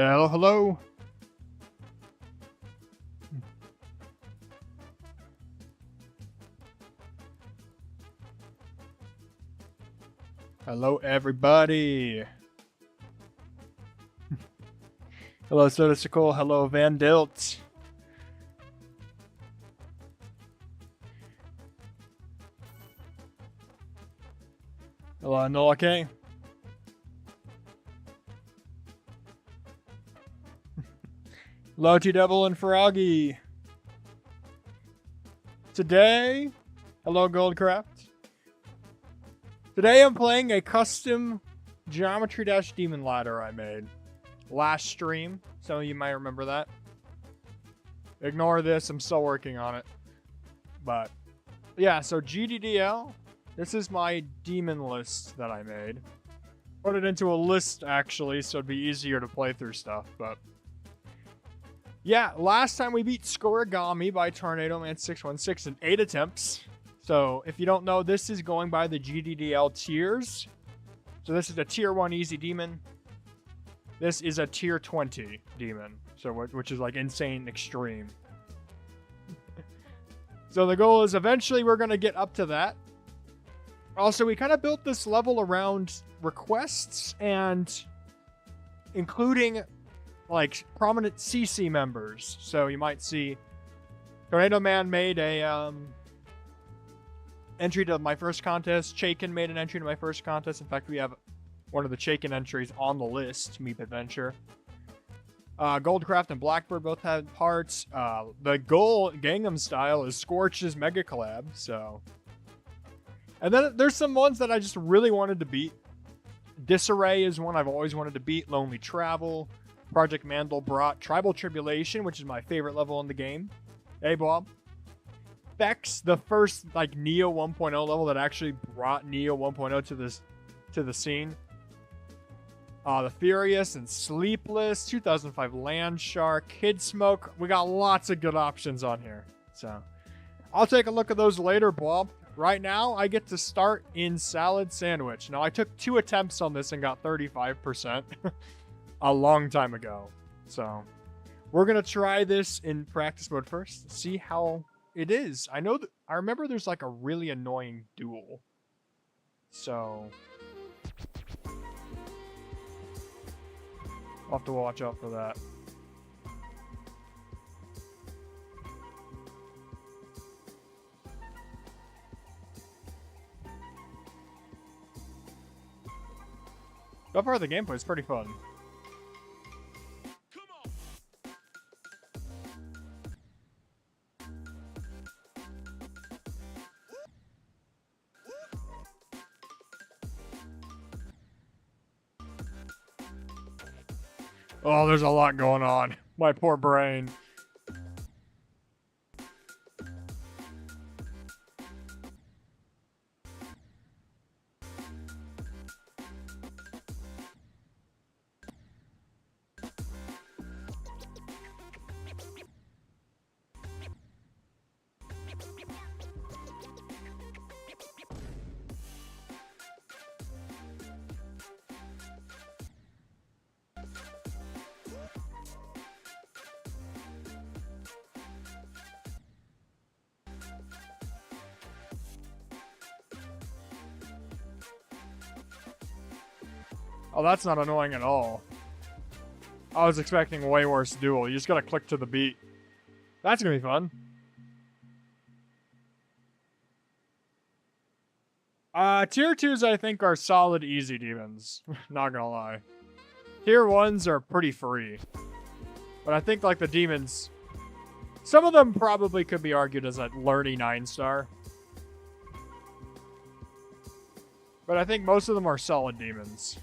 Hello, hello. Hello, everybody. Hello, Sodicicle. Hello, Van Dilt. Hello, Nola K. Hello, T-Devil and Froggy. Today, hello, Goldcraft. Today I'm playing a custom Geometry Dash Demon Ladder I made last stream. Some of you might remember that. Ignore this, I'm still working on it. But, yeah, so GDDL, this is my demon list that I made. Put it into a list, actually, so it'd be easier to play through stuff, but... yeah, last time we beat Scorigami by Tornado Man 616 in 8 attempts. So, if you don't know, this is going by the GDDL tiers. So this is a tier 1 easy demon. This is a tier 20 demon. So, which is like insane extreme. So the goal is eventually we're going to get up to that. Also, we kind of built this level around requests and including like prominent CC members. So you might see Tornado Man made a entry to my first contest. Chaikin made an entry to my first contest. In fact, we have one of the Chaikin entries on the list, Meep Adventure. Goldcraft and Blackbird both had parts. The goal, Gangnam style, is Scorch's Mega Collab, so... and then there's some ones that I just really wanted to beat. Disarray is one I've always wanted to beat. Lonely Travel. Project Mandelbrot. Tribal Tribulation, which is my favorite level in the game. Hey, Bob. Vex, the first like Neo 1.0 level that actually brought Neo 1.0 to the scene. The Furious and Sleepless, 2005 Land Shark, Kid Smoke. We got lots of good options on here. So I'll take a look at those later, Bob. Right now, I get to start in Salad Sandwich. Now, I took 2 attempts on this and got 35% a long time ago. So we're going to try this in practice mode first, see how it is. I remember there's like a really annoying duel. So I'll have to watch out for that. That part of the gameplay is pretty fun. Oh, there's a lot going on. My poor brain. Oh, that's not annoying at all. I was expecting a way worse duel. You just gotta click to the beat. That's gonna be fun. Tier 2s I think are solid easy demons. Not gonna lie. Tier 1s are pretty free. But I think like the demons... some of them probably could be argued as a Lerny 9-star. But I think most of them are solid demons.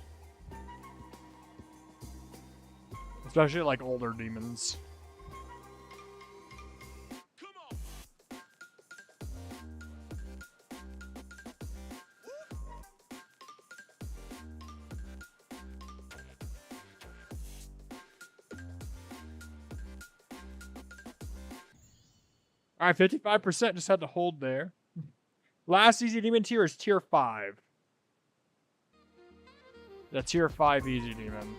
Especially like older demons. Alright, 55% just had to hold there. Last easy demon tier is tier 5. The tier 5 easy demon.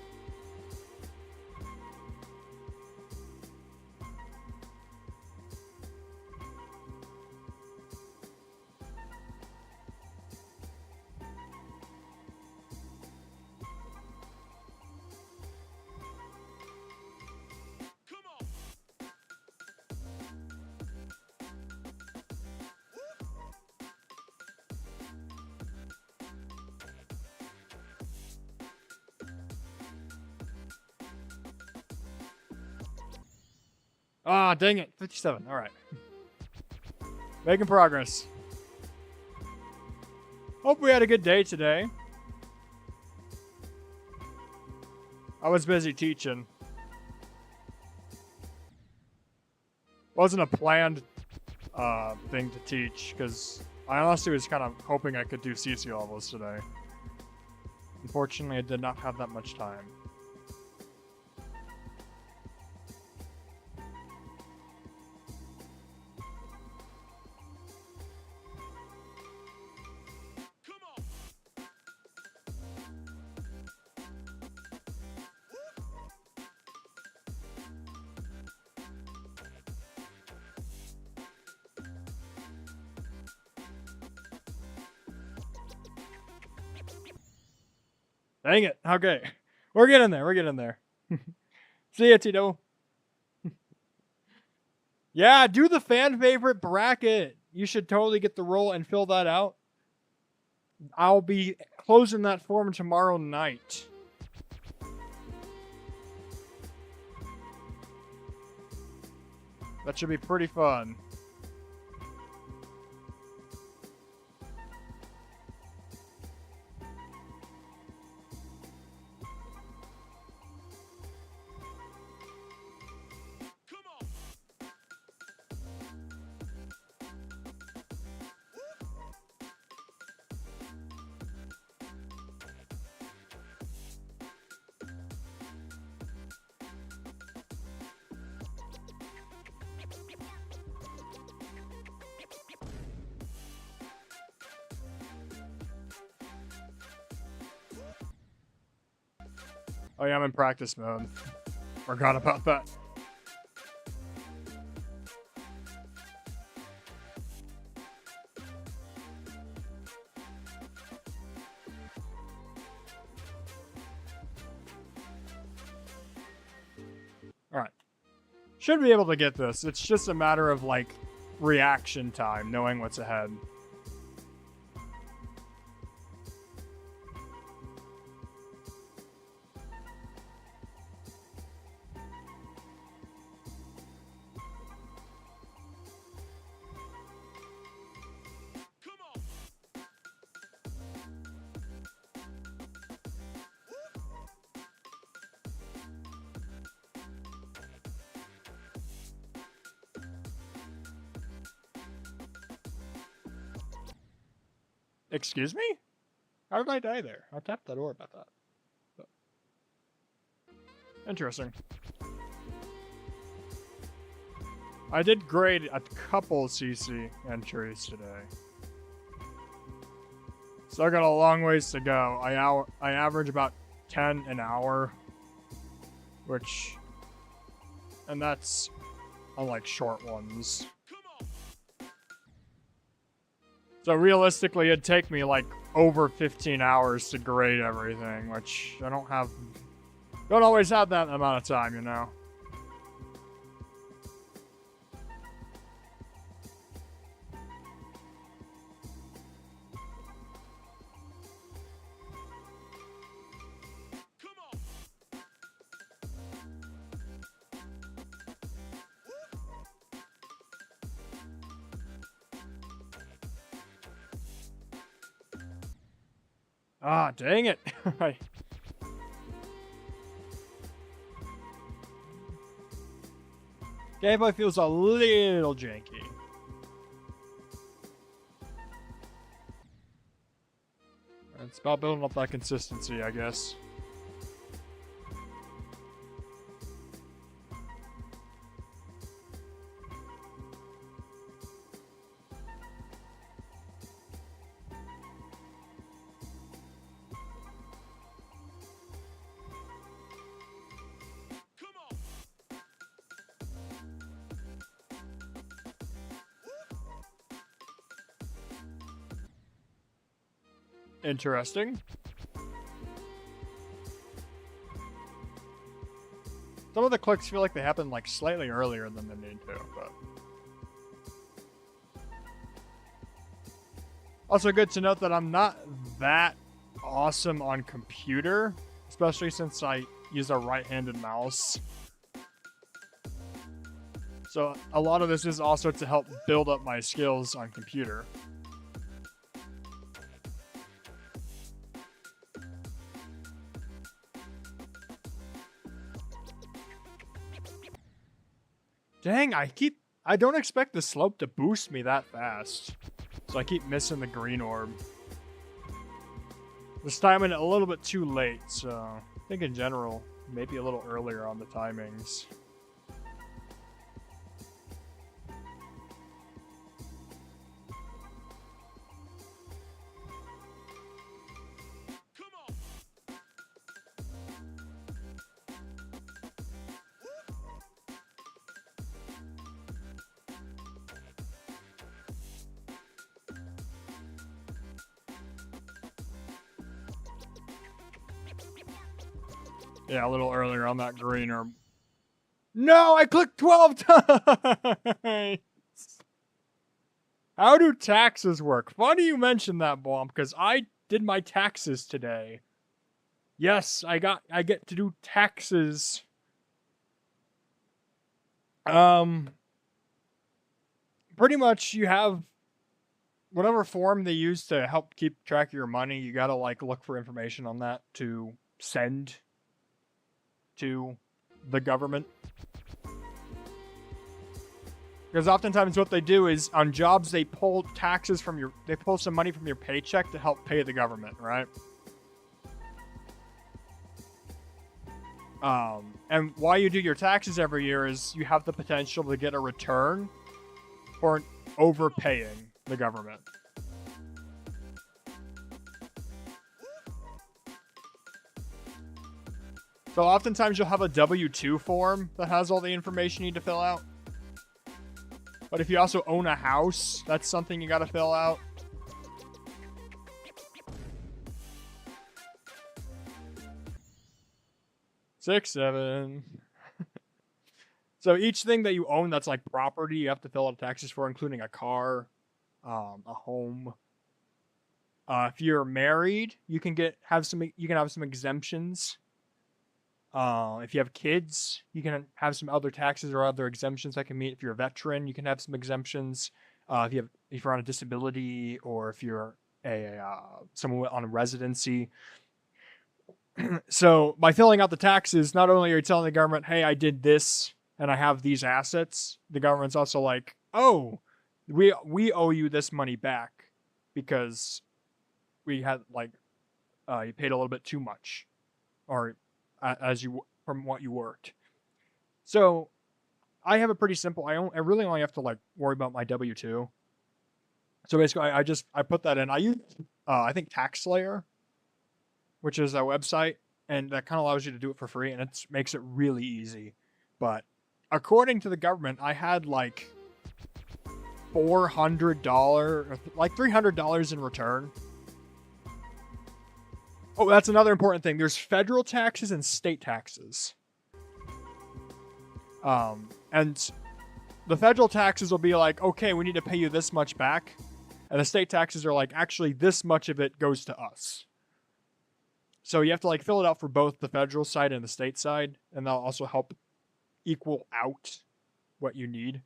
Ah, dang it. 57. All right. Making progress. Hope we had a good day today. I was busy teaching. Wasn't a planned thing to teach, because I honestly was kind of hoping I could do CC levels today. Unfortunately, I did not have that much time. Dang it. Okay. We're getting there. We're getting there. See ya, Tito. Yeah, do the fan favorite bracket. You should totally get the role and fill that out. I'll be closing that form tomorrow night. That should be pretty fun. Oh yeah, I'm in practice mode. Forgot about that. Alright. Should be able to get this. It's just a matter of, like, reaction time, knowing what's ahead. Excuse me? How did I die there? I tapped that orb, I thought. But... Interesting. I did grade a couple CC entries today. Still got a long ways to go. I average about 10 an hour. Which... And that's on, like, short ones. So realistically, it'd take me like over 15 hours to grade everything, which I don't always have that amount of time, you know. Ah, dang it. Gameplay feels a little janky. It's about building up that consistency, I guess. Interesting. Some of the clicks feel like they happen like slightly earlier than they need to, but... Also good to note that I'm not that awesome on computer, especially since I use a right-handed mouse. So a lot of this is also to help build up my skills on computer. Dang, I don't expect the slope to boost me that fast. So I keep missing the green orb. This timing a little bit too late, so I think in general, maybe a little earlier on the timings. Yeah, a little earlier on that green orb. No, I clicked 12 times! How do taxes work? Funny you mentioned that, Bomb, because I did my taxes today. Yes, I get to do taxes. Pretty much you have whatever form they use to help keep track of your money, you gotta like look for information on that to send to the government. Because oftentimes what they do is on jobs they pull taxes from they pull some money from your paycheck to help pay the government, right? And why you do your taxes every year is you have the potential to get a return for overpaying the government. So oftentimes you'll have a W-2 form that has all the information you need to fill out. But if you also own a house, that's something you gotta fill out. Six, seven. So each thing that you own that's like property, you have to fill out taxes for, including a car, a home. If you're married, you can have some exemptions. If you have kids, you can have some other taxes or other exemptions that can meet. If you're a veteran, you can have some exemptions. If you're on a disability, or if you're someone on a residency. So by filling out the taxes, not only are you telling the government, hey, I did this and I have these assets, the government's also like, oh, we owe you this money back because we had you paid a little bit too much, or from what you worked. So I have a pretty simple. I really only have to worry about my W-2. So basically, I put that in. I use I think TaxSlayer, which is a website, and that kind of allows you to do it for free, and it makes it really easy. But according to the government, I had like $400, like $300 in return. Oh, that's another important thing. There's federal taxes and state taxes. And the federal taxes will be like, okay, we need to pay you this much back. And the state taxes are like, actually, this much of it goes to us. So you have to fill it out for both the federal side and the state side. And that'll also help equal out what you need.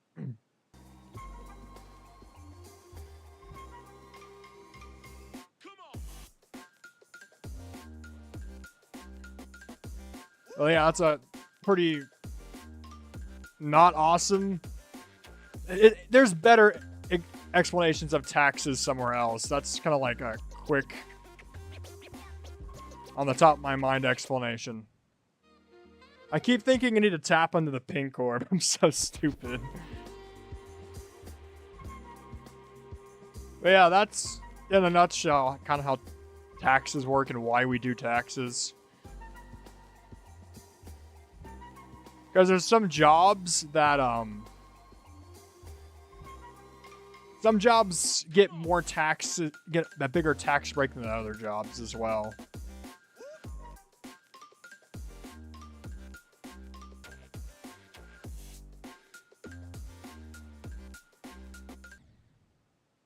Well, yeah, that's a pretty not awesome. There's better explanations of taxes somewhere else. That's kind of like a quick, on the top of my mind explanation. I keep thinking I need to tap into the pink orb. I'm so stupid. But yeah, that's in a nutshell kind of how taxes work and why we do taxes. Because there's some jobs that, some jobs get more taxes, get a bigger tax break than other jobs as well.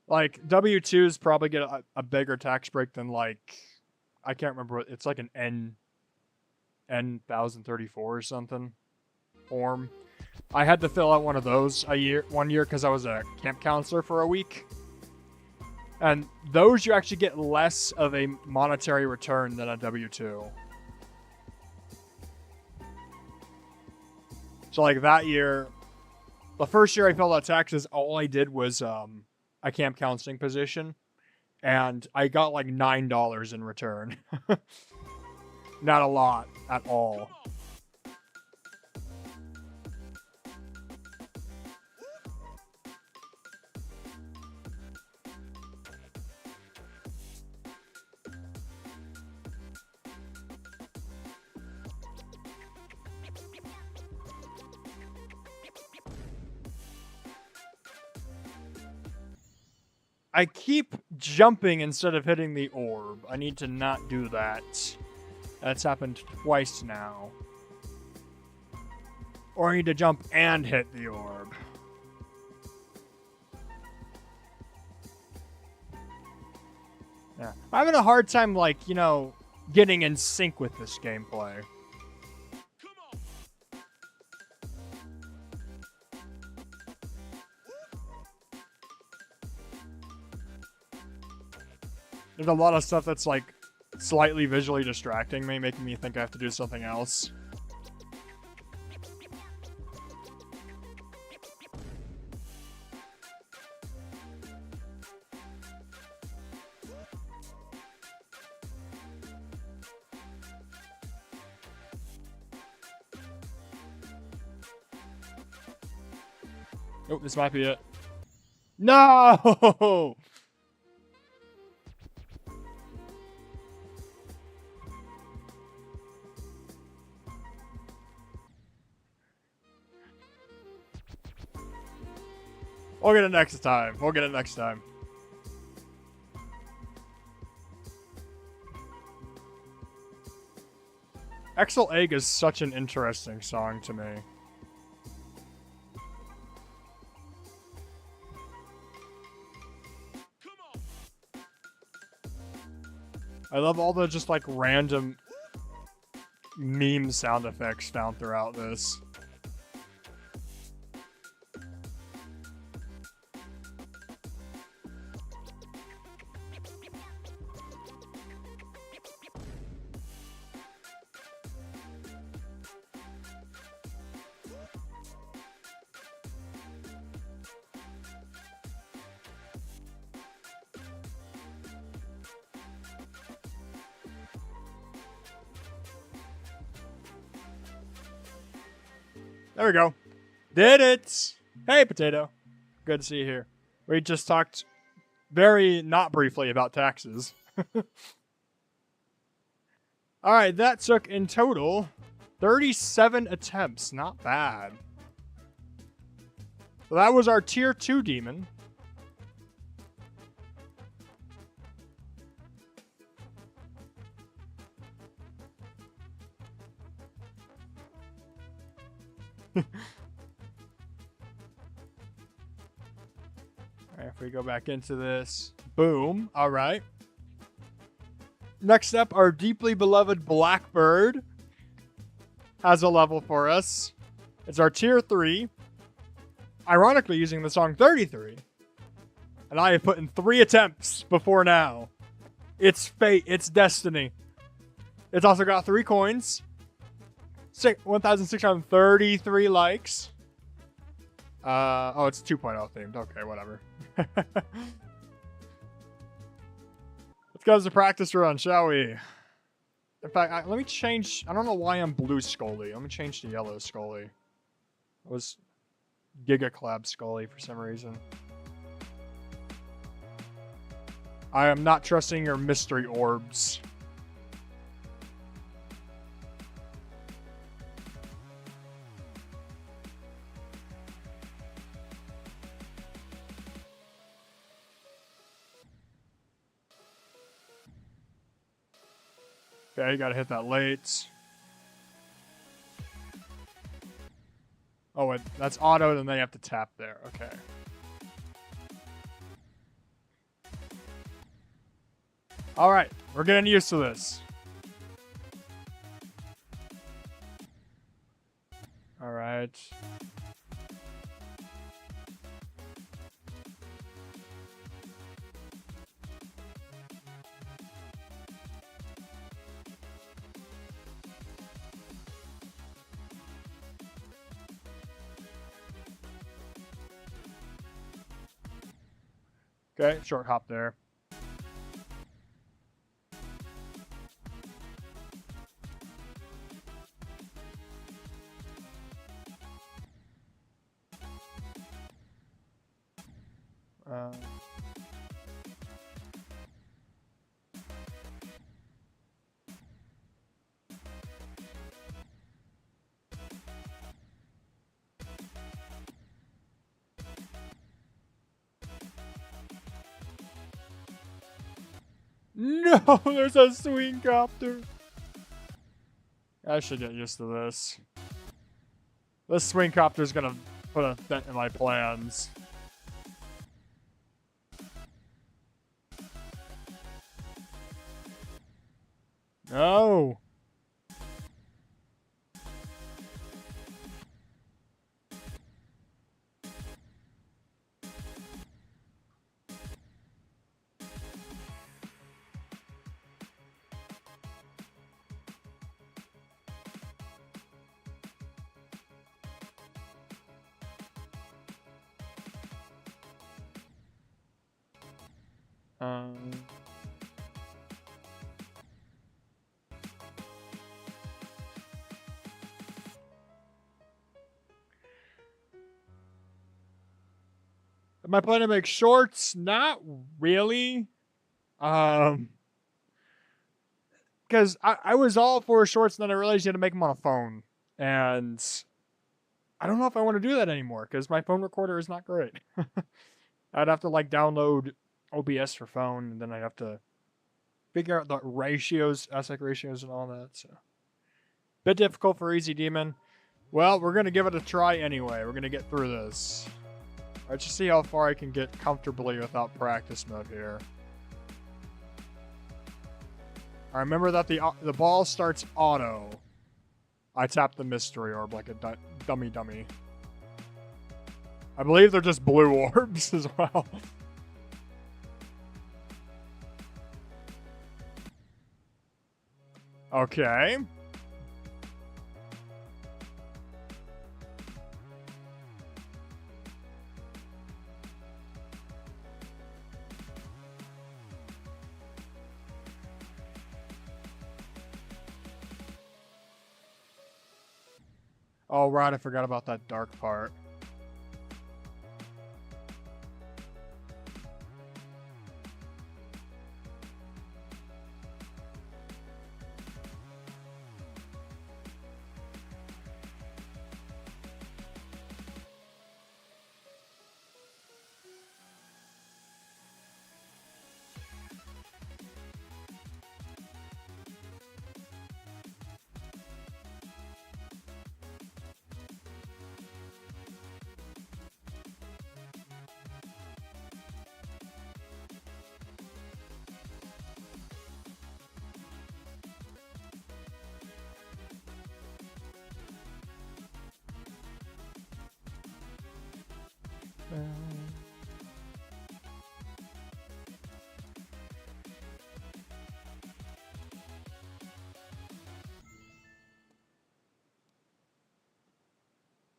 Like, W-2s probably get a bigger tax break than, I can't remember what, it's like an N 1034 or something form. I had to fill out one of those one year because I was a camp counselor for a week. And those you actually get less of a monetary return than a W-2. So like that year, the first year I filled out taxes, all I did was a camp counseling position. And I got like $9 in return. Not a lot at all. I keep jumping instead of hitting the orb. I need to not do that. That's happened twice now. Or I need to jump and hit the orb. Yeah. I'm having a hard time, like, you know, getting in sync with this gameplay. There's a lot of stuff that's, like, slightly visually distracting me, making me think I have to do something else. Oh, this might be it. No! We'll get it next time. We'll get it next time. Exel Egg is such an interesting song to me. I love all the just like random meme sound effects found throughout this. There we go. Did it! Hey, Potato. Good to see you here. We just talked very not briefly about taxes. Alright, that took in total 37 attempts. Not bad. So that was our tier 2 demon. Alright, if we go back into this. Boom. Alright. Next up, our deeply beloved Blackbird has a level for us. It's our tier 3. Ironically, using the song 33. And I have put in 3 attempts before now. It's fate. It's destiny. It's also got 3 coins. 1,633 likes. Oh, it's 2.0 themed. Okay, whatever. Let's go to practice run, shall we? In fact, let me change. I don't know why I'm blue Scully. Let me change to yellow Scully. It was Giga Collab Scully for some reason. I am not trusting your mystery orbs. Okay, you gotta hit that late. Oh, wait, that's auto, then they have to tap there. Okay. Alright, we're getting used to this. Alright. Okay, short hop there. No, there's a swing copter. I should get used to this. This swing copter's gonna put a dent in my plans. No. Am I planning to make shorts? Not really. Because I was all for shorts, and then I realized you had to make them on a phone. And I don't know if I want to do that anymore, because my phone recorder is not great. I'd have to, like, download OBS for phone, and then I'd have to figure out the ratios, aspect ratios, and all that, so. Bit difficult for Easy Demon. Well, we're going to give it a try anyway. We're going to get through this. Let's just see how far I can get comfortably without practice mode here. I remember that the ball starts auto. I tap the mystery orb like a dummy. I believe they're just blue orbs as well. Okay. Oh, right, I forgot about that dark part.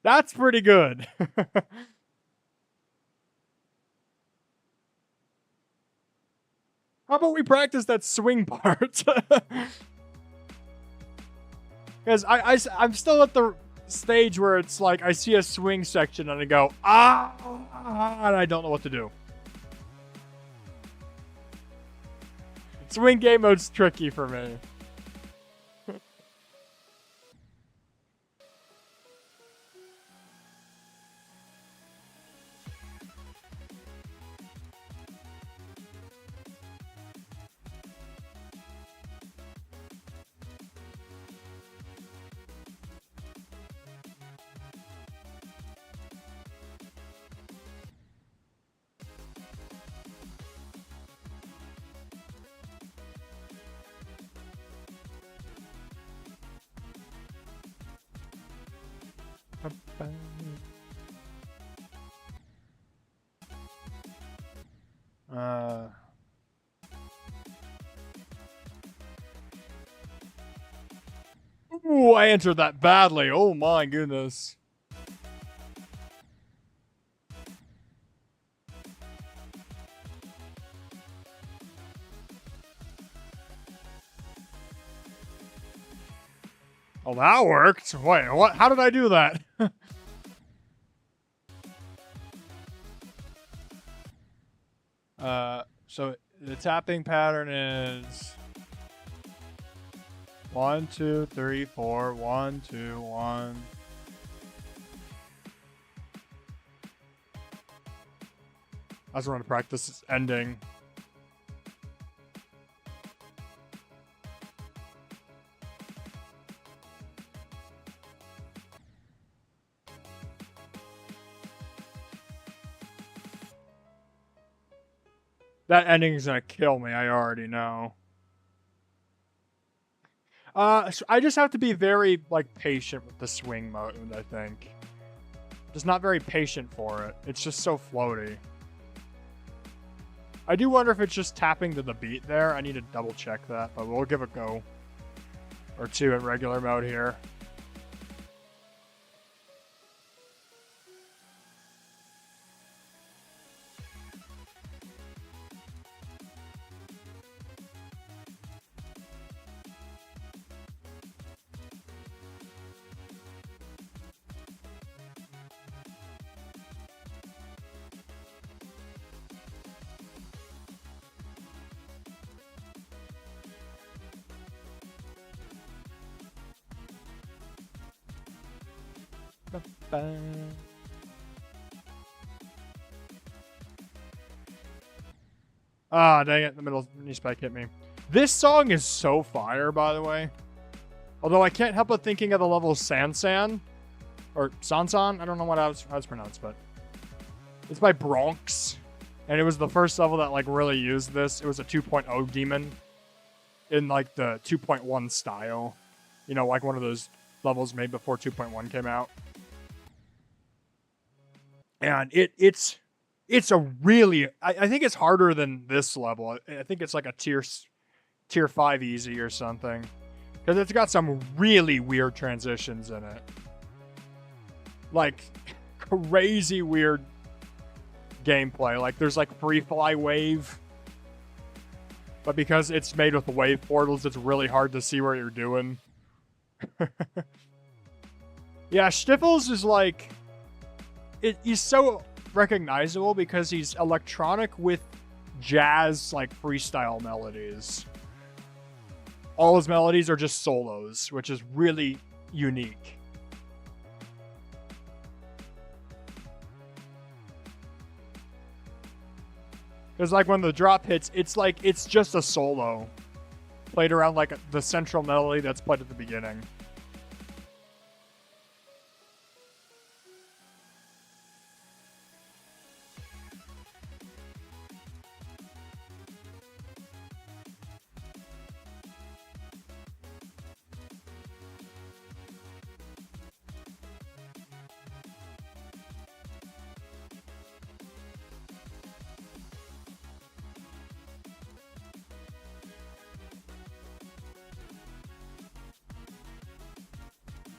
That's pretty good. How about we practice that swing part? Because I'm still at the stage where it's like I see a swing section and I go, and I don't know what to do. Swing game mode's tricky for me. Ooh, I answered that badly. Oh my goodness. Oh, that worked. Wait, what? How did I do that? So the tapping pattern is 1, 2, 3, 4, 1, 2, 1. I just want to practice ending. That ending is gonna kill me, I already know. So I just have to be very, like, patient with the swing mode, I think. Just not very patient for it. It's just so floaty. I do wonder if it's just tapping to the beat there. I need to double check that, but we'll give it a go. Or two in regular mode here. Ah, dang it. The middle knee spike hit me. This song is so fire, by the way. Although I can't help but thinking of the level Sansan. Or Sansan? I don't know what how it's pronounced, but... It's by Bronx. And it was the first level that, like, really used this. It was a 2.0 demon. In, like, the 2.1 style. You know, like one of those levels made before 2.1 came out. And it's a really... I think it's harder than this level. I think it's like a tier 5 easy or something. Because it's got some really weird transitions in it. Like, crazy weird gameplay. Like, there's like free fly wave. But because it's made with wave portals, it's really hard to see what you're doing. Yeah, Stifles is like... He's so recognizable because he's electronic with jazz, like, freestyle melodies. All his melodies are just solos, which is really unique. Because, like, when the drop hits, it's like, it's just a solo. Played around, like, the central melody that's played at the beginning.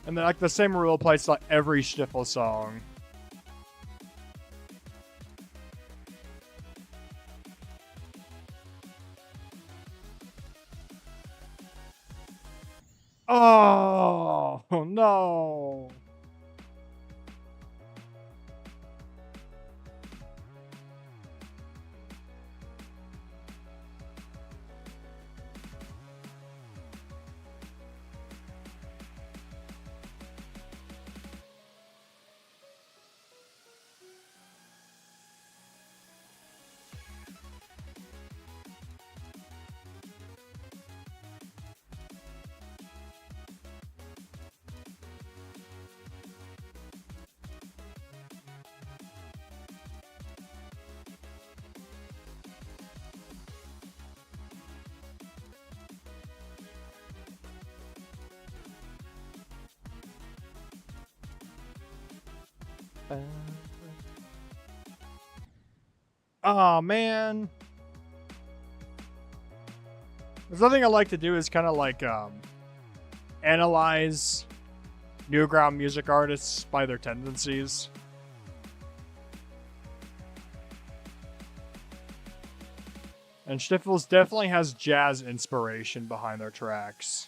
And then, like, the same rule applies to, like, every Stifle song. Oh, no. Oh, man. There's nothing I like to do is kind of like analyze Newground music artists by their tendencies. And Stifles definitely has jazz inspiration behind their tracks.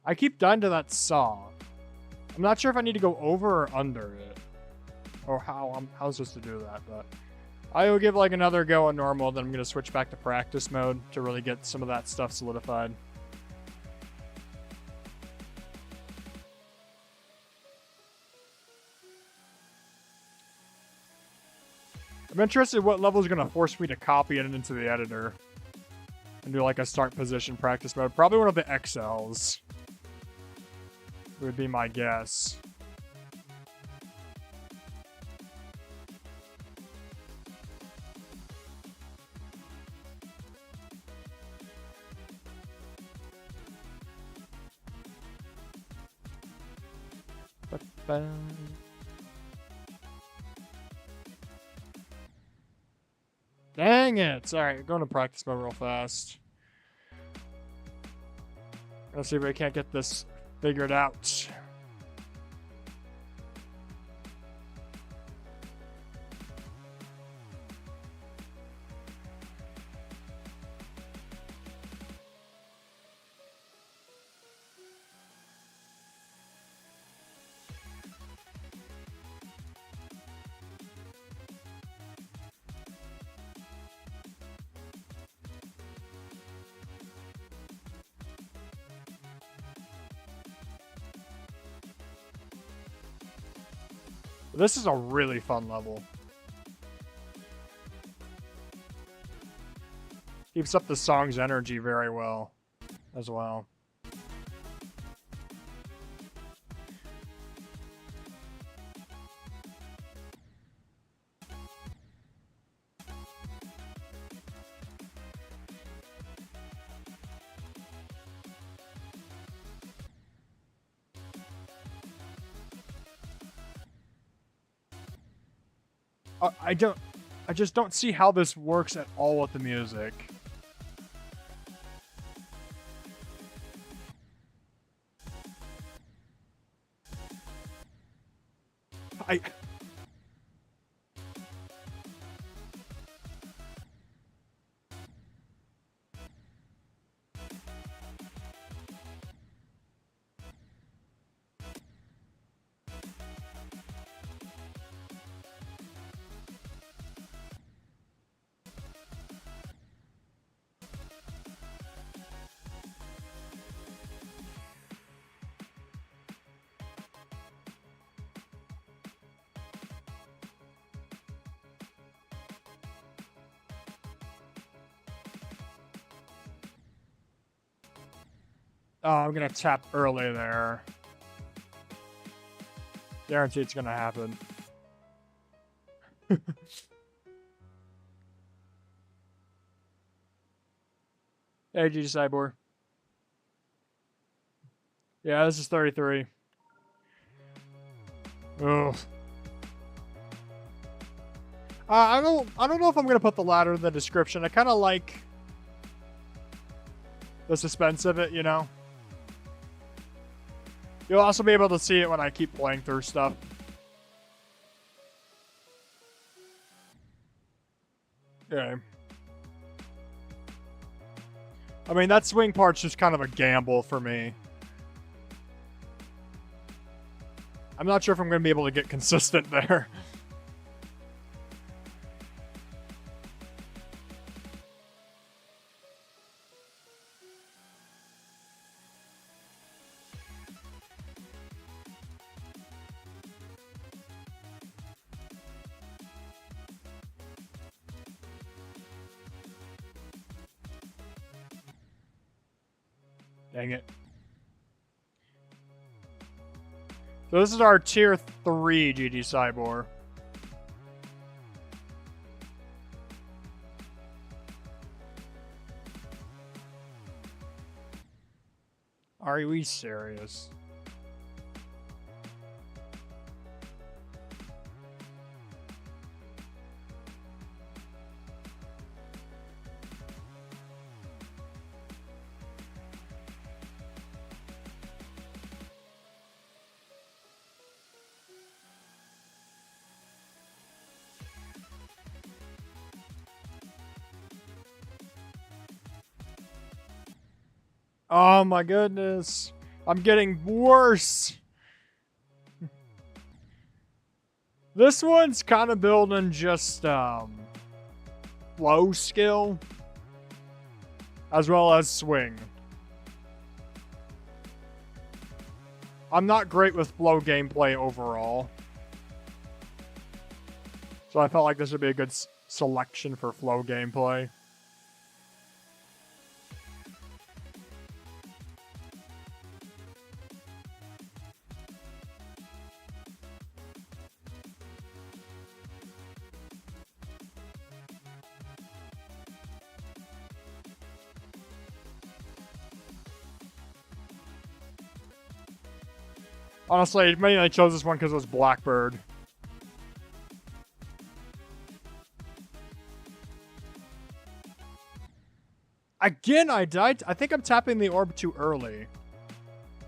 I keep dying to that song. I'm not sure if I need to go over or under it. Or how I'm supposed to do that, but I will give like another go on normal, then I'm gonna switch back to practice mode to really get some of that stuff solidified. I'm interested in what level is gonna force me to copy it into the editor and do like a start position practice mode. Probably one of the XLs would be my guess. Dang it! Alright, going to practice mode real fast. Let's see if I can't get this figured out. This is a really fun level. Keeps up the song's energy very well, as well. I just don't see how this works at all with the music. Oh, I'm gonna tap early there. Guarantee it's gonna happen. Hey, G Cyborg. Yeah, this is 33. Ugh. I don't know if I'm gonna put the ladder in the description. I kind of like the suspense of it, you know. You'll also be able to see it when I keep playing through stuff. Okay. I mean, that swing part's just kind of a gamble for me. I'm not sure if I'm going to be able to get consistent there. Dang it. So this is our tier 3 GD Cyborg. Are we serious? Oh my goodness. I'm getting worse. This one's kind of building just flow skill as well as swing. I'm not great with flow gameplay overall. So I felt like this would be a good selection for flow gameplay. Honestly, maybe I chose this one because it was Blackbird. Again, I died. I think I'm tapping the orb too early.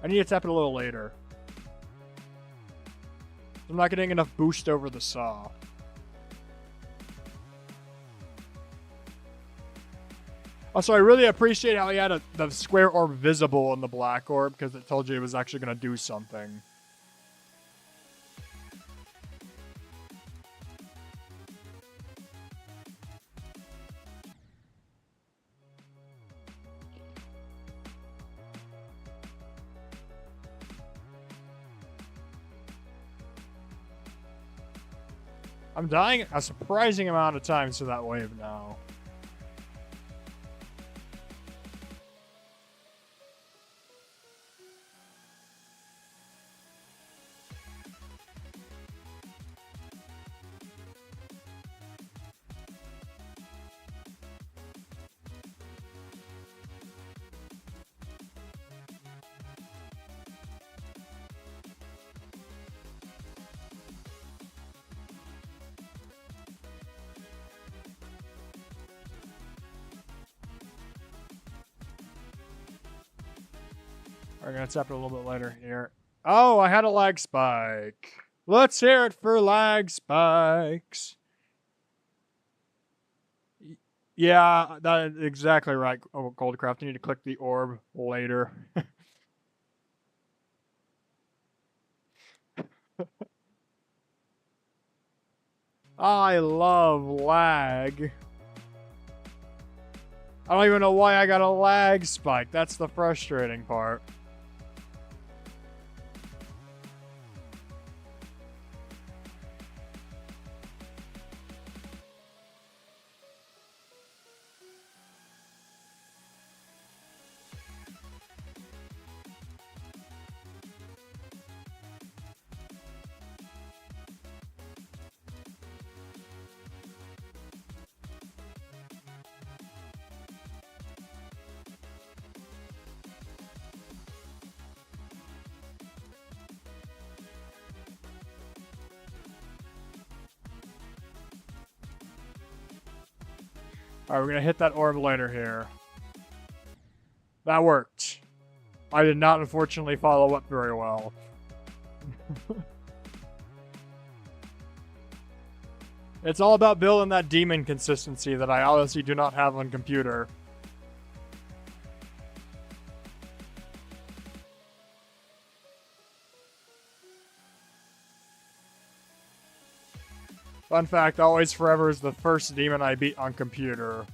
I need to tap it a little later. I'm not getting enough boost over the saw. Also, I really appreciate how he had the square orb visible in the black orb because it told you it was actually going to do something. I'm dying a surprising amount of times to that wave now. We're gonna tap it a little bit later here. Oh, I had a lag spike. Let's hear it for lag spikes. Yeah, that is exactly right. Oh, Goldcraft, you need to click the orb later. I love lag. I don't even know why I got a lag spike. That's the frustrating part. Alright, we're gonna hit that orb later here. That worked. I did not, unfortunately, follow up very well. It's all about building that demon consistency that I honestly do not have on computer. Fun fact, Always Forever is the first demon I beat on computer.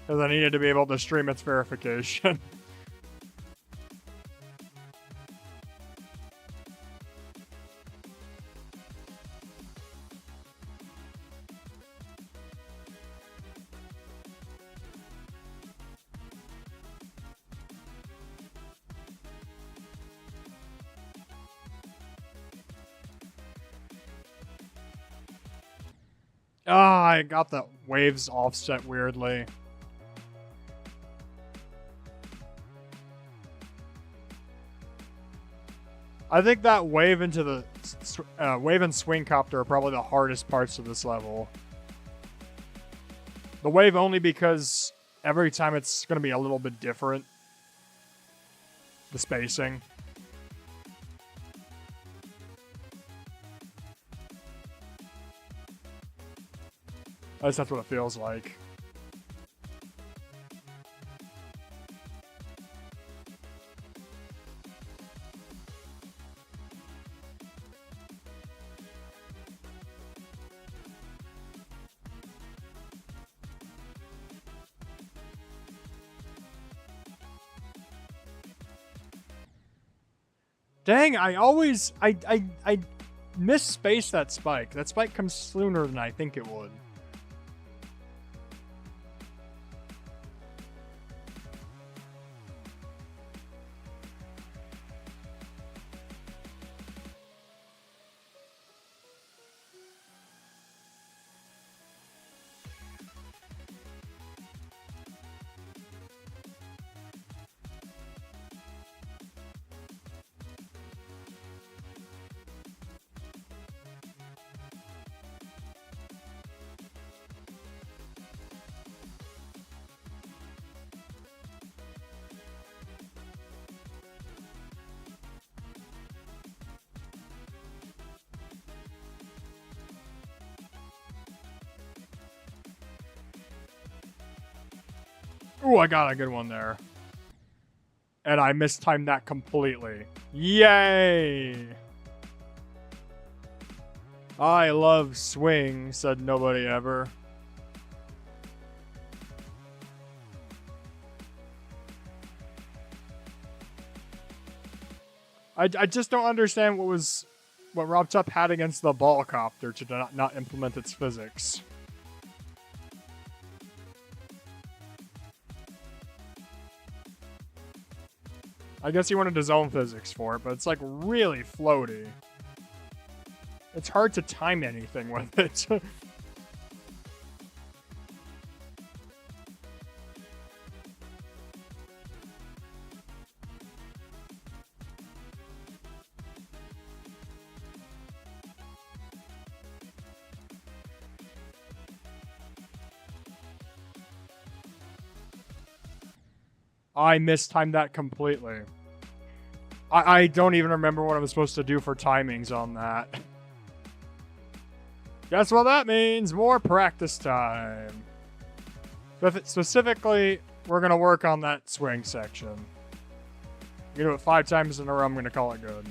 Because I needed to be able to stream its verification. Ah, I got the waves offset weirdly. I think that wave into the wave and swing copter are probably the hardest parts of this level. The wave only because every time it's going to be a little bit different. The spacing. At least that's what it feels like. Dang, I misspace that spike. That spike comes sooner than I think it would. Ooh, I got a good one there. And I mistimed that completely. Yay! I love swing, said nobody ever. I just don't understand what Rob Tup had against the ball copter to not implement its physics. I guess he wanted his own physics for it, but it's like really floaty. It's hard to time anything with it. I mistimed that completely. I don't even remember what I was supposed to do for timings on that. Guess what that means? More practice time. Specifically, we're going to work on that swing section. I'm going to do it 5 times in a row. I'm going to call it good.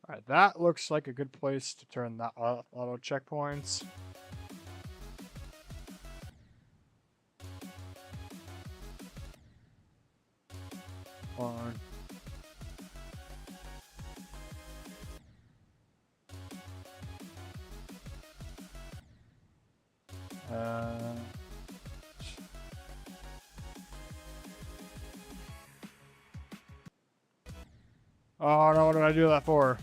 Alright, that looks like a good place to turn that auto checkpoints. On. Oh no, what did I do that for?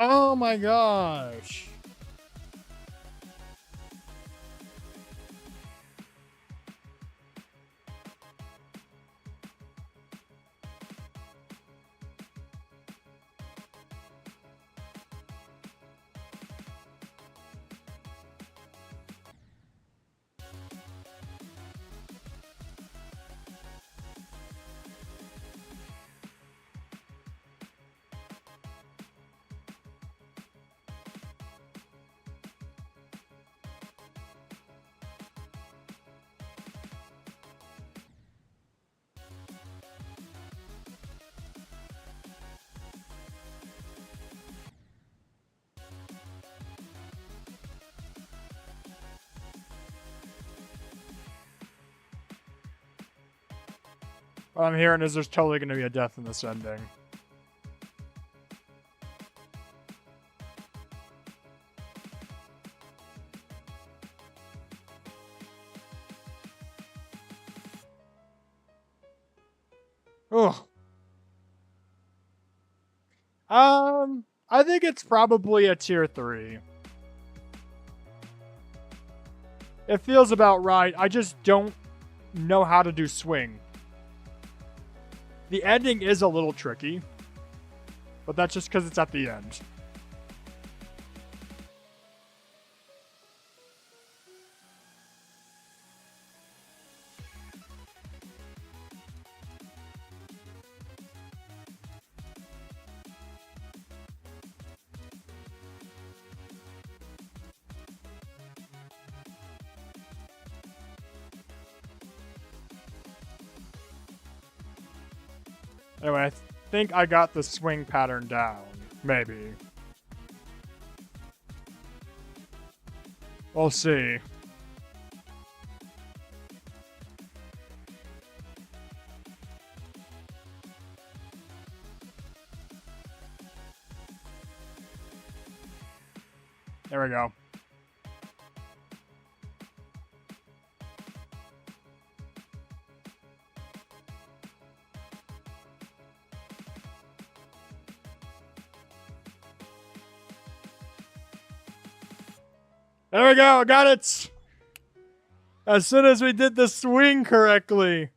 Oh my gosh. What I'm hearing is there's totally going to be a death in this ending. Ugh. I think it's probably a tier 3. It feels about right. I just don't know how to do swing. The ending is a little tricky, but that's just because it's at the end. Anyway, I think I got the swing pattern down. Maybe. We'll see. There we go. There we go, got it! As soon as we did the swing correctly.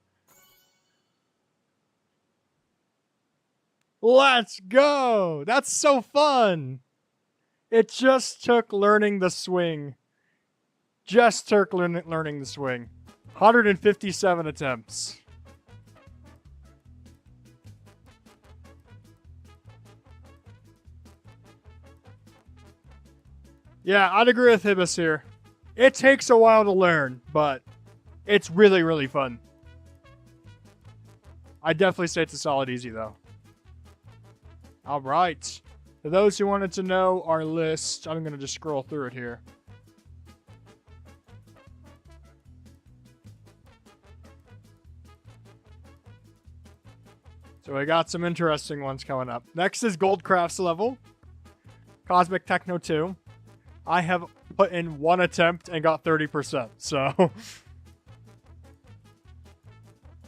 Let's go! That's so fun! It just took learning the swing. Just took learning the swing. 157 attempts. Yeah, I'd agree with Hibis here. It takes a while to learn, but it's really, really fun. I definitely say it's a solid easy, though. All right. For those who wanted to know our list, I'm going to just scroll through it here. So we got some interesting ones coming up. Next is Goldcraft's level. Cosmic Techno 2. I have put in one attempt and got 30%, so...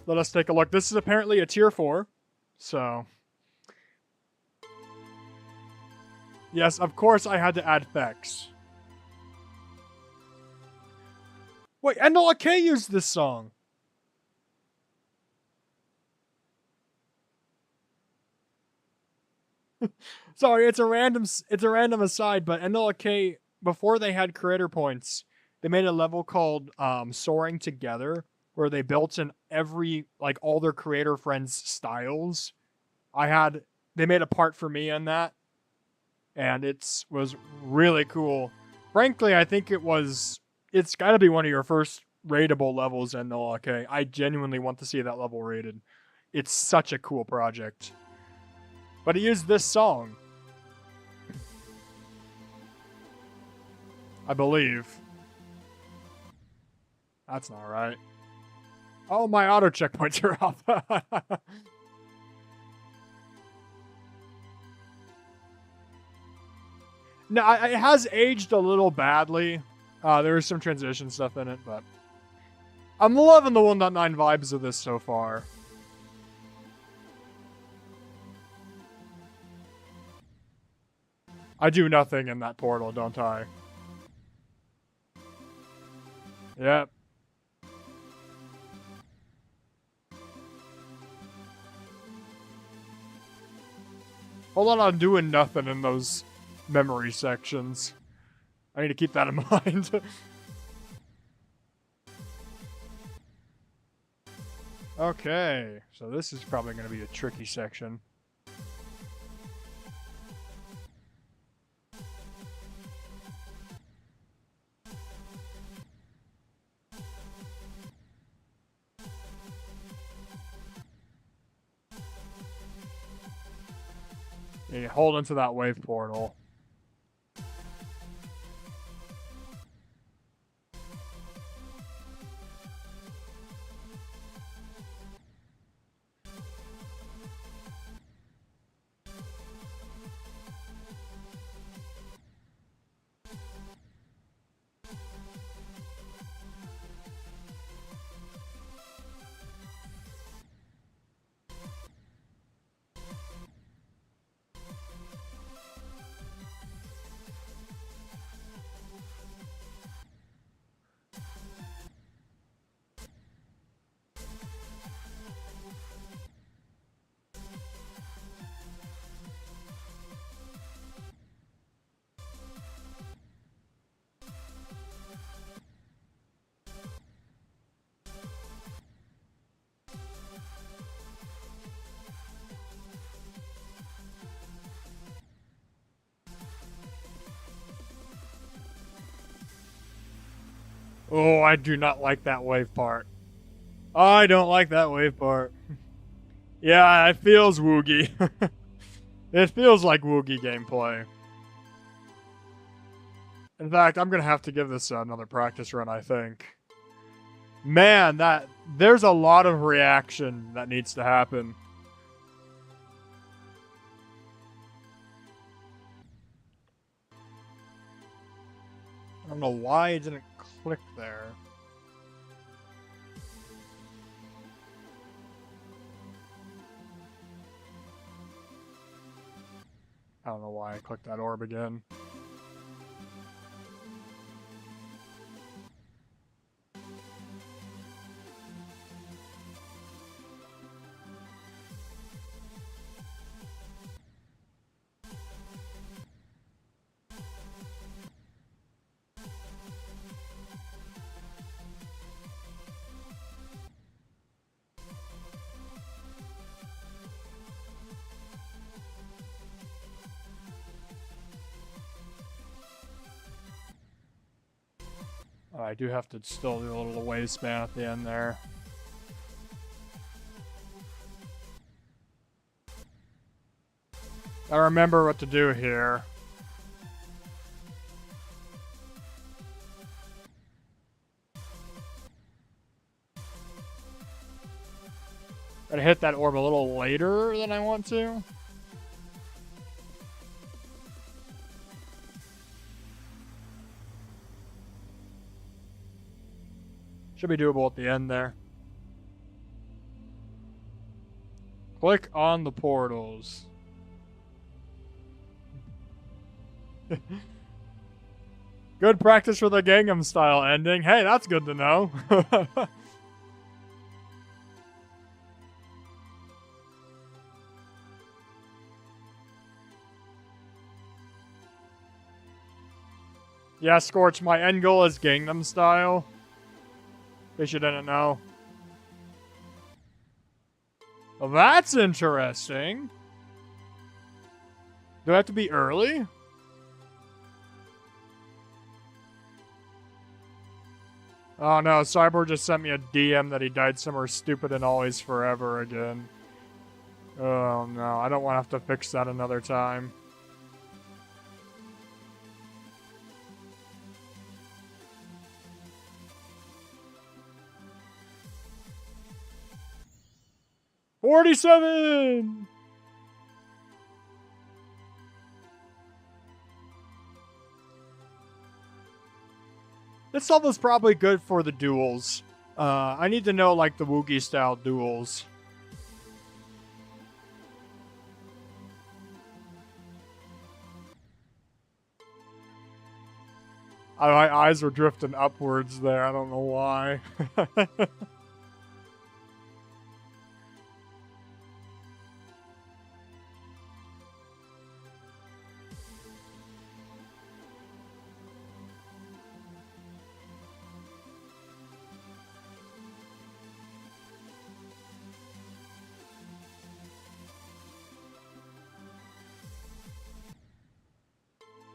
Let us take a look. This is apparently a tier 4, so... Yes, of course I had to add Fex. Wait, Enola K used this song. Sorry, it's a random aside, but Enola K, before they had creator points, they made a level called Soaring Together, where they built in all their creator friends' styles. They made a part for me in that, and it was really cool. Frankly, I think it's got to be one of your first rateable levels in Enola K. I genuinely want to see that level rated. It's such a cool project. But he used this song. I believe. That's not right. Oh, my auto checkpoints are off. No, it has aged a little badly. There's some transition stuff in it, but I'm loving the 1.9 vibes of this so far. I do nothing in that portal, don't I? Yep. Hold on, I'm doing nothing in those memory sections. I need to keep that in mind. Okay, so this is probably going to be a tricky section. Yeah, hold into that wave portal. Oh, I do not like that wave part. I don't like that wave part. Yeah, it feels woogie. It feels like woogie gameplay. In fact, I'm gonna have to give this another practice run, I think. Man, there's a lot of reaction that needs to happen. I don't know why it didn't click there. I don't know why I clicked that orb again. I do have to still do a little wave span at the end there. I remember what to do here. Gotta hit that orb a little later than I want to. Should be doable at the end there. Click on the portals. Good practice for the Gangnam style ending. Hey, that's good to know. Yeah, Scorch, my end goal is Gangnam style. In case you didn't know. Well, that's interesting. Do I have to be early? Oh no, Cyborg just sent me a DM that he died somewhere stupid and always forever again. Oh no, I don't want to have to fix that another time. $47! This stuff is probably good for the duels. I need to know, like, the Woogie style duels. My eyes were drifting upwards there. I don't know why.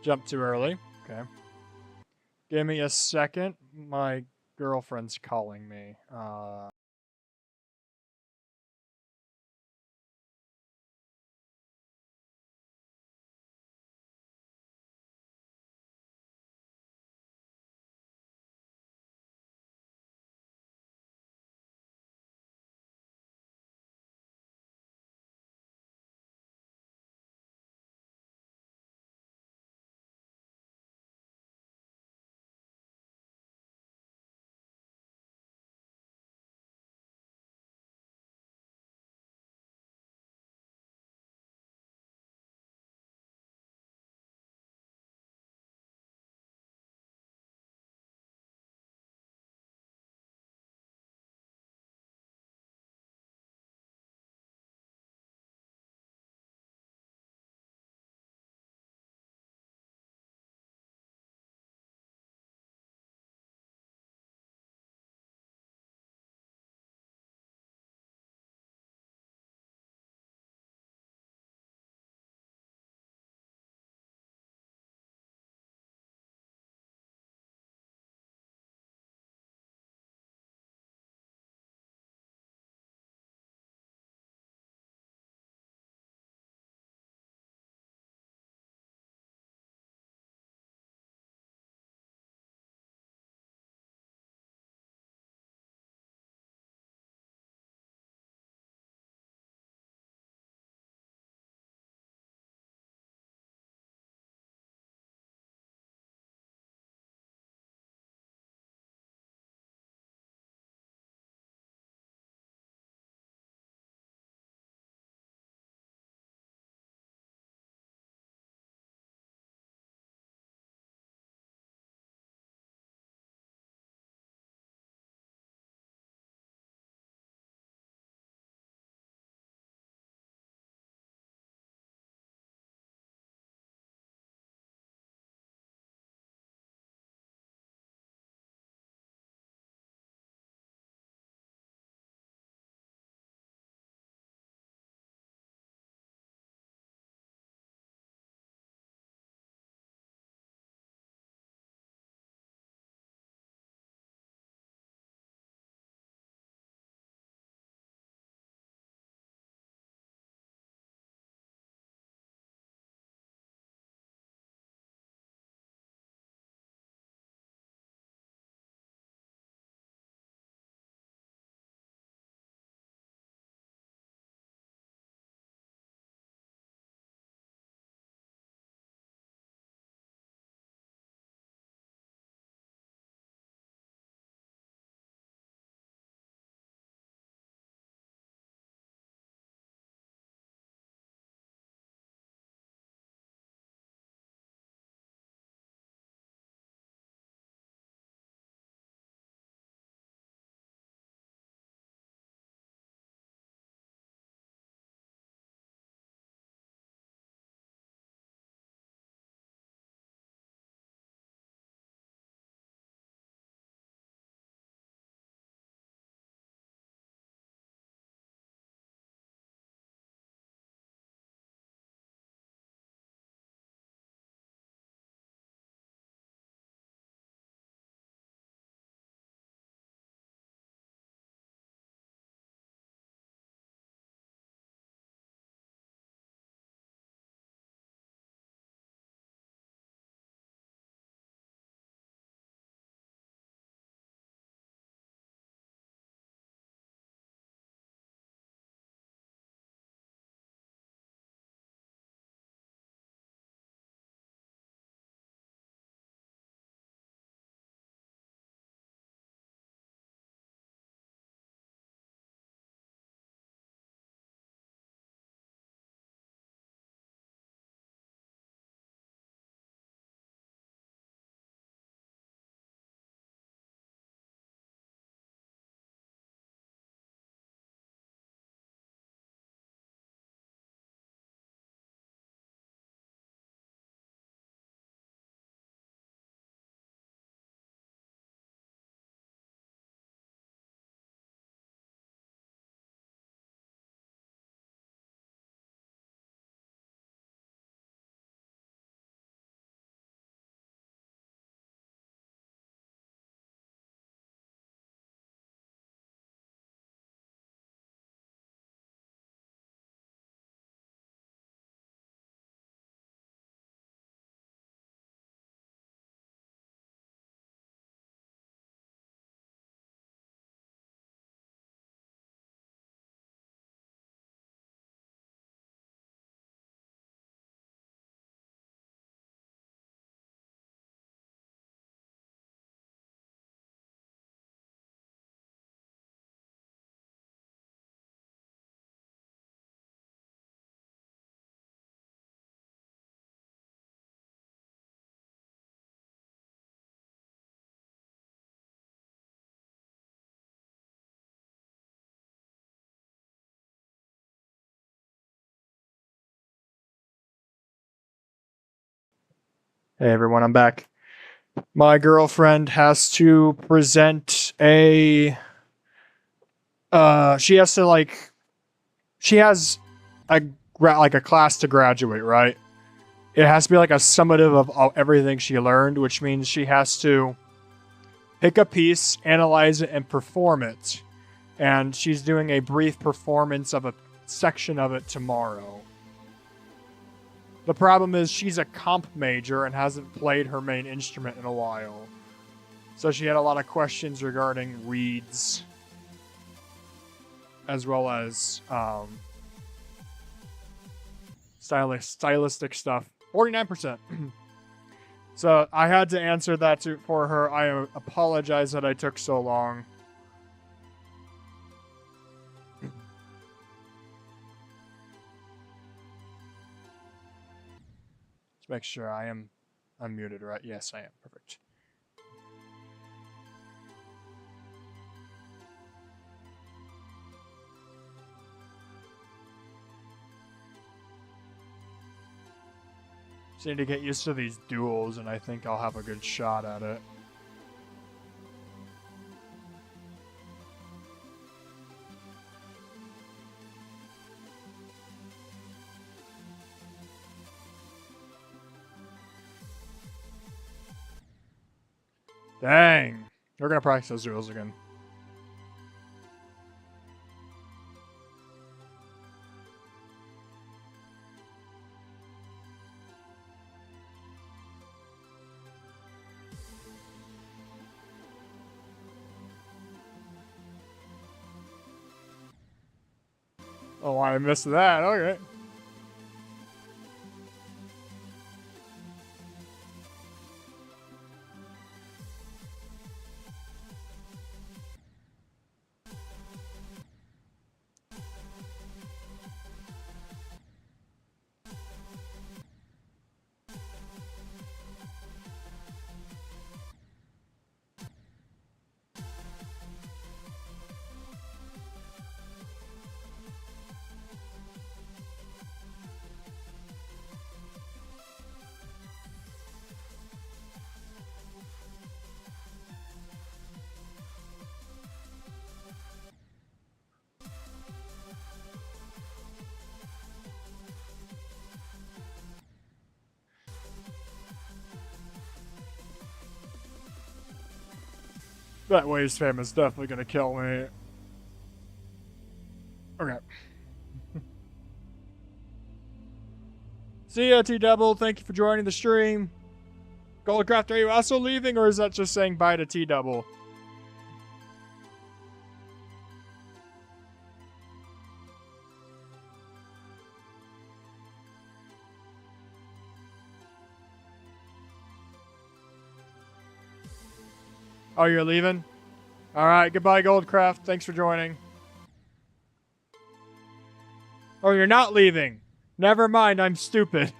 Jump too early. Okay. Give me a second. My girlfriend's calling me. Hey everyone, I'm back. My girlfriend has to present a she has to she has a class to graduate, right? It has to be like a summative of everything she learned, which means she has to pick a piece, analyze it, and perform it. And she's doing a brief performance of a section of it tomorrow. The problem is she's a comp major and hasn't played her main instrument in a while. So she had a lot of questions regarding reeds, as well as stylistic stuff. 49%. So I had to answer that for her. I apologize that I took so long. Let's make sure I am unmuted, right? Yes, I am. Perfect. Just need to get used to these duels, and I think I'll have a good shot at it. Dang. We're going to practice those duels again. Oh, I missed that. Okay. That wave spam is definitely going to kill me. Okay. See ya, T-Double. Thank you for joining the stream. Goldcraft, are you also leaving, or is that just saying bye to T-Double? Oh, you're leaving? Alright, goodbye, Goldcraft. Thanks for joining. Oh, you're not leaving. Never mind, I'm stupid.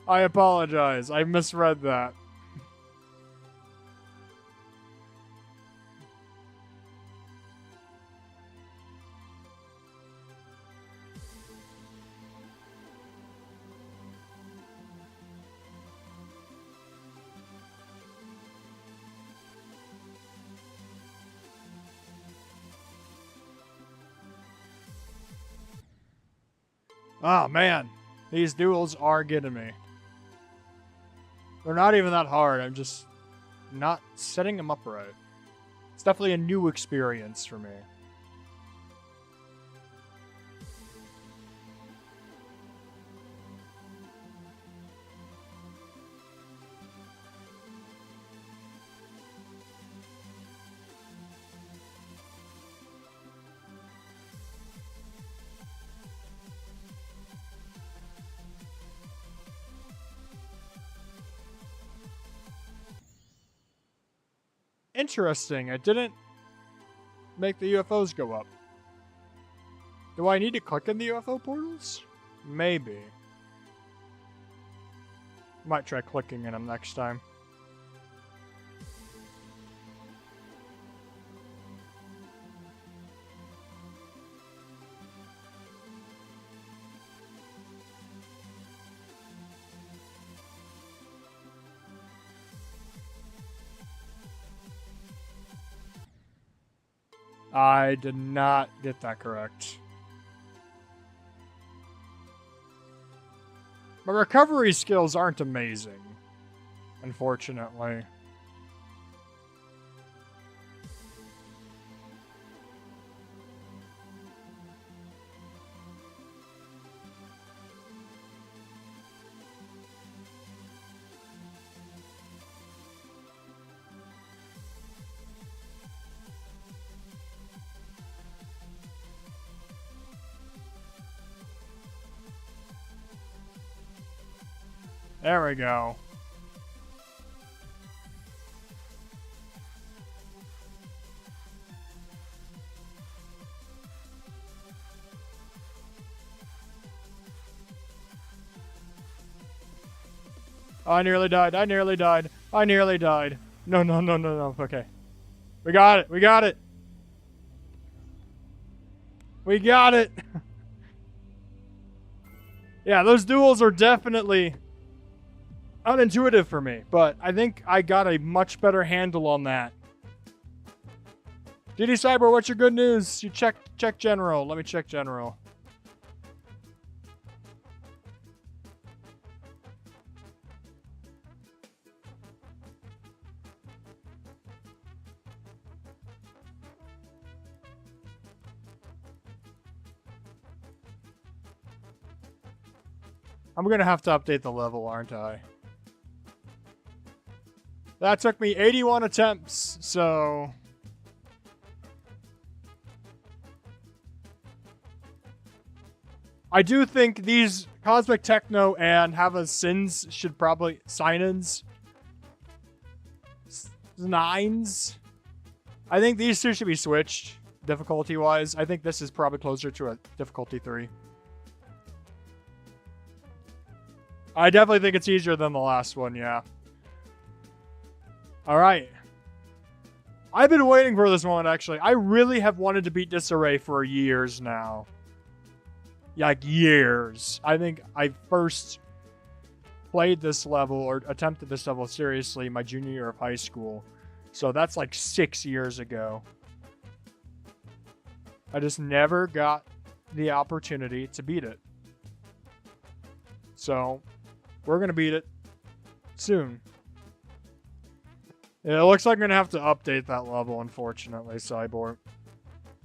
I apologize. I misread that. Oh, man. These duels are getting me. They're not even that hard. I'm just not setting them up right. It's definitely a new experience for me. Interesting. It didn't make the UFOs go up. Do I need to click in the UFO portals? Maybe. Might try clicking in them next time. I did not get that correct. My recovery skills aren't amazing, unfortunately. There we go. I nearly died. I nearly died. I nearly died. No, no, no, no, no. Okay. We got it. We got it. We got it. Yeah, those duels are definitely unintuitive for me, but I think I got a much better handle on that. GD Cyber, what's your good news? You check general. Let me check general. I'm gonna have to update the level, aren't I? That took me 81 attempts, so... I do think these Cosmic Techno and Hava Sins should probably... Sign-ins? Nines? I think these two should be switched, difficulty-wise. I think this is probably closer to a difficulty 3. I definitely think it's easier than the last one, yeah. Alright. I've been waiting for this moment, actually. I really have wanted to beat Disarray for years now. Like, years. I think I first played this level, or attempted this level seriously, my junior year of high school. So that's like 6 years ago. I just never got the opportunity to beat it. So, we're going to beat it soon. Yeah, it looks like I'm going to have to update that level, unfortunately, Cyborg.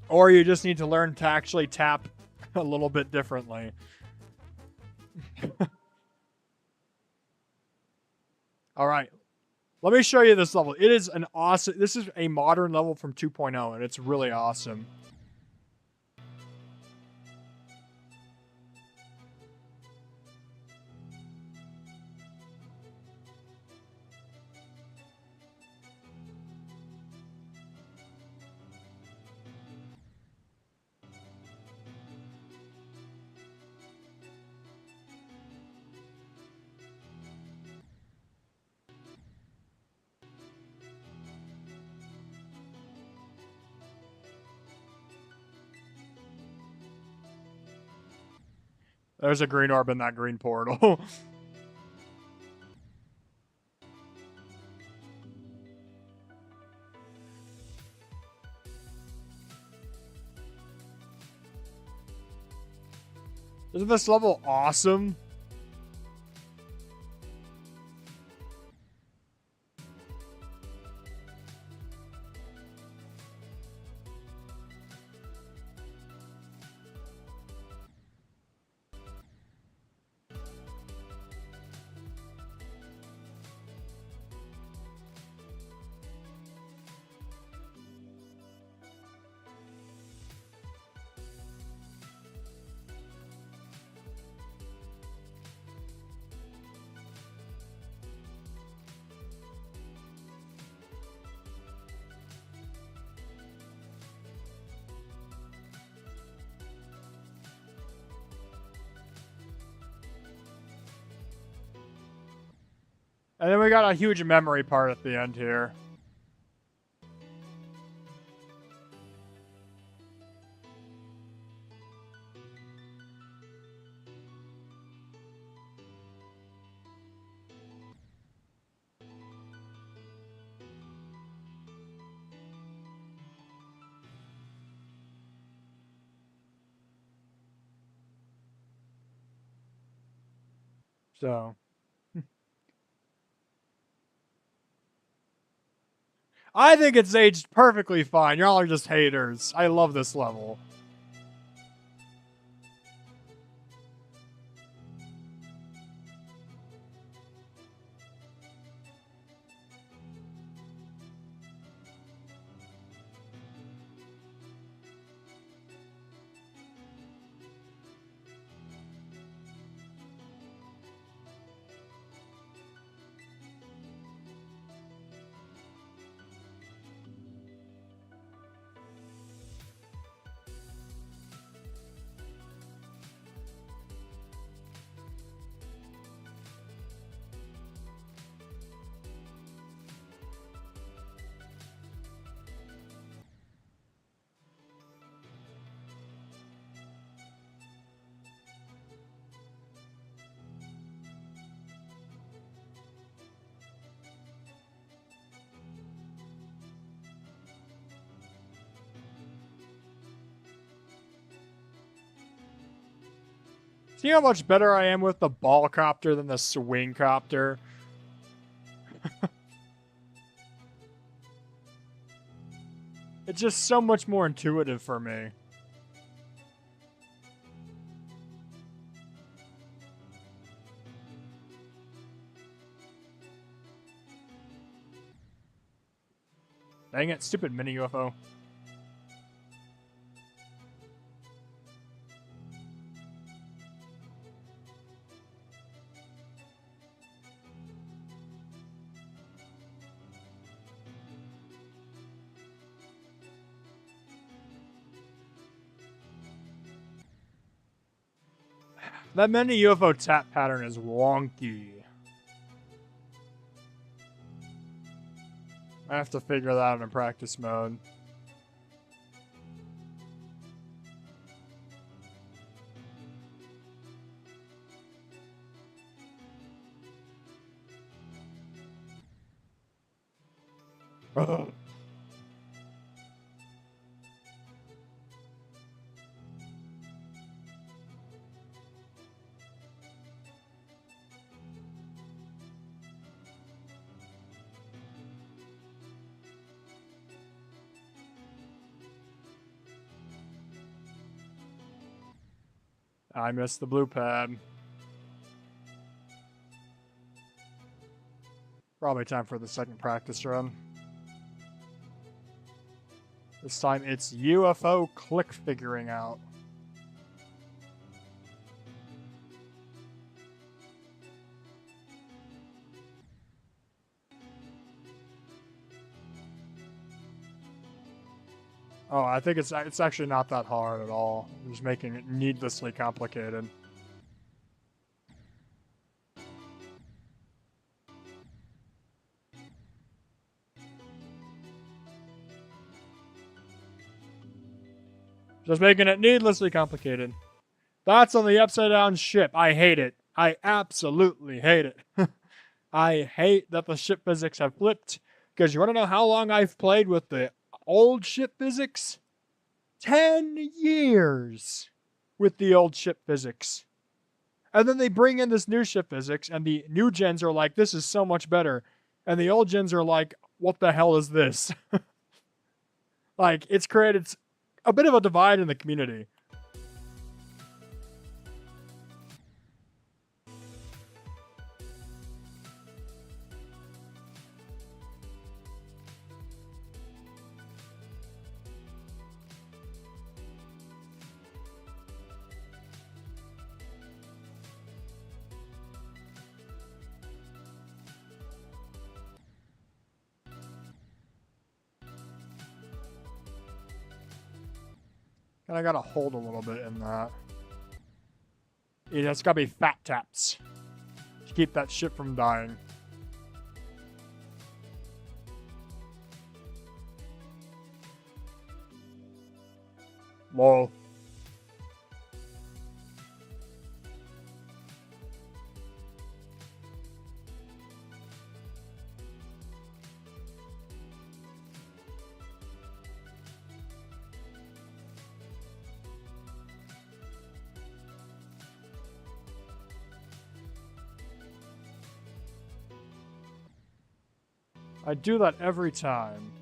Or you just need to learn to actually tap a little bit differently. Alright. Let me show you this level. It is an awesome... This is a modern level from 2.0, and it's really awesome. There's a green orb in that green portal. Isn't this level awesome? And then we got a huge memory part at the end here. So, I think it's aged perfectly fine. Y'all are just haters. I love this level. See how much better I am with the ball copter than the swing copter? It's just so much more intuitive for me. Dang it, stupid mini UFO. That mini UFO tap pattern is wonky. I have to figure that out in practice mode. Ugh. I missed the blue pad. Probably time for the second practice run. This time it's UFO click figuring out. Oh, I think it's actually not that hard at all. I'm just making it needlessly complicated. Just making it needlessly complicated. That's on the upside down ship. I hate it. I absolutely hate it. I hate that the ship physics have flipped. Because you want to know how long I've played with the old ship physics? 10 years with the old ship physics. And then they bring in this new ship physics, and the new gens are like, this is so much better. And the old gens are like, what the hell is this? Like, it's created a bit of a divide in the community. And I gotta hold a little bit in that. It's gotta be fat taps to keep that ship from dying. Lol. I do that every time.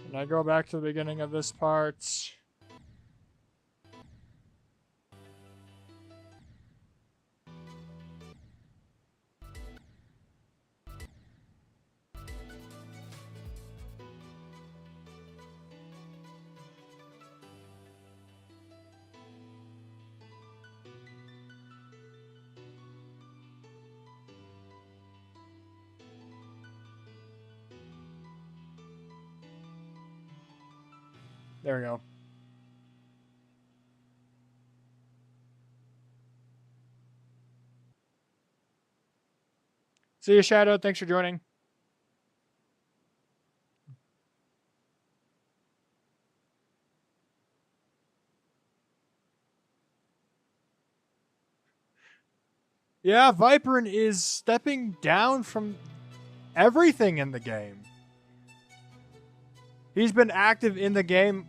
And I go back to the beginning of this part. There we go. See you, Shadow. Thanks for joining. Yeah, Viperin is stepping down from everything in the game. He's been active in the game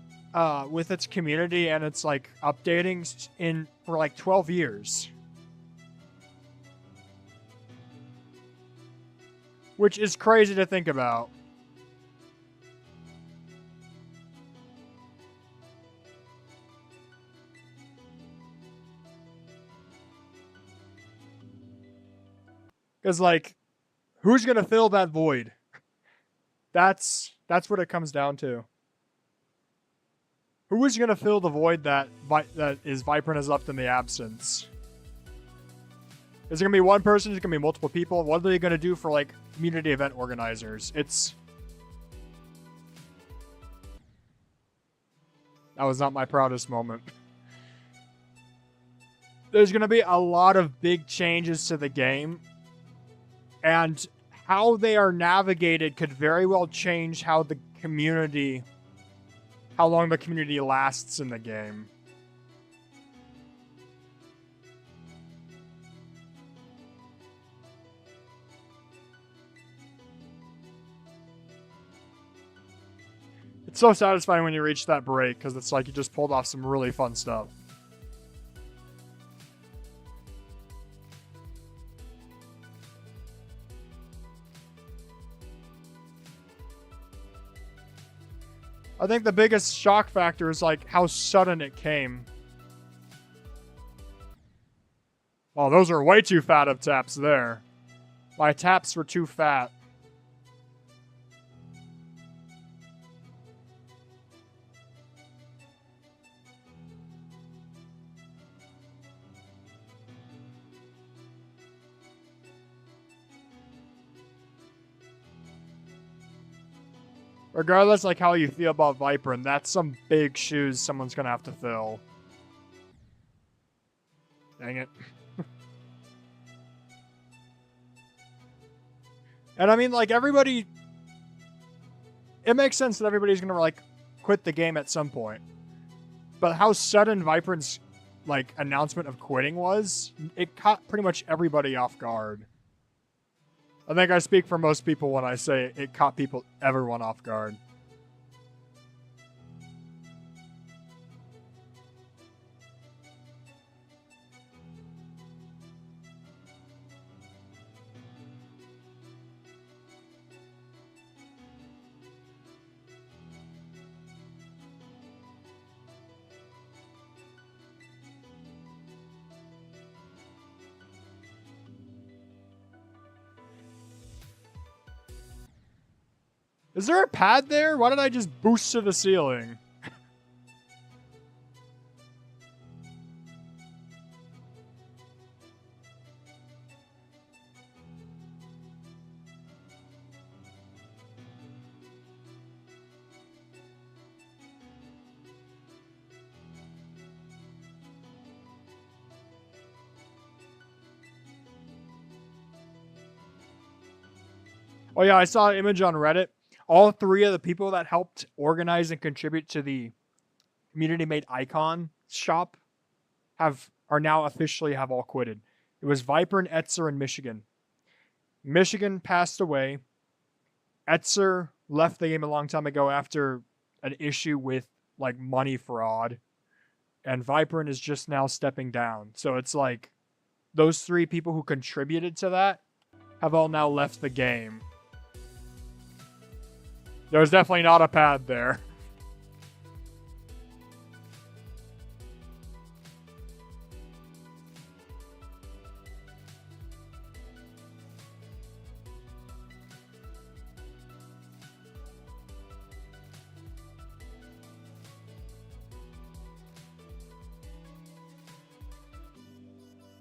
with its community and its like updating for like 12 years. Which is crazy to think about. Because, like, who's going to fill that void? That's what it comes down to. Who is going to fill the void that is Viperin has left in the absence? Is it going to be one person? Is it going to be multiple people? What are they going to do for, like, community event organizers? That was not my proudest moment. There's going to be a lot of big changes to the game. And how they are navigated could very well change how long the community lasts in the game. It's so satisfying when you reach that break, because it's like you just pulled off some really fun stuff. I think the biggest shock factor is like how sudden it came. Oh, those are way too fat of taps there. My taps were too fat. Regardless, like, how you feel about Viperin, that's some big shoes someone's gonna have to fill. Dang it. And I mean, like, everybody... It makes sense that everybody's gonna, like, quit the game at some point. But how sudden Viperin's, like, announcement of quitting was, it caught pretty much everybody off guard. I think I speak for most people when I say it caught everyone off guard. Is there a pad there? Why did I just boost to the ceiling? Oh yeah, I saw an image on Reddit All three of the people that helped organize and contribute to the community-made icon shop are now officially have all quitted. It was Viper and Etzer in Michigan. Michigan passed away. Etzer left the game a long time ago after an issue with like money fraud. And Viperin is just now stepping down. So it's like those three people who contributed to that have all now left the game. There's definitely not a pad there.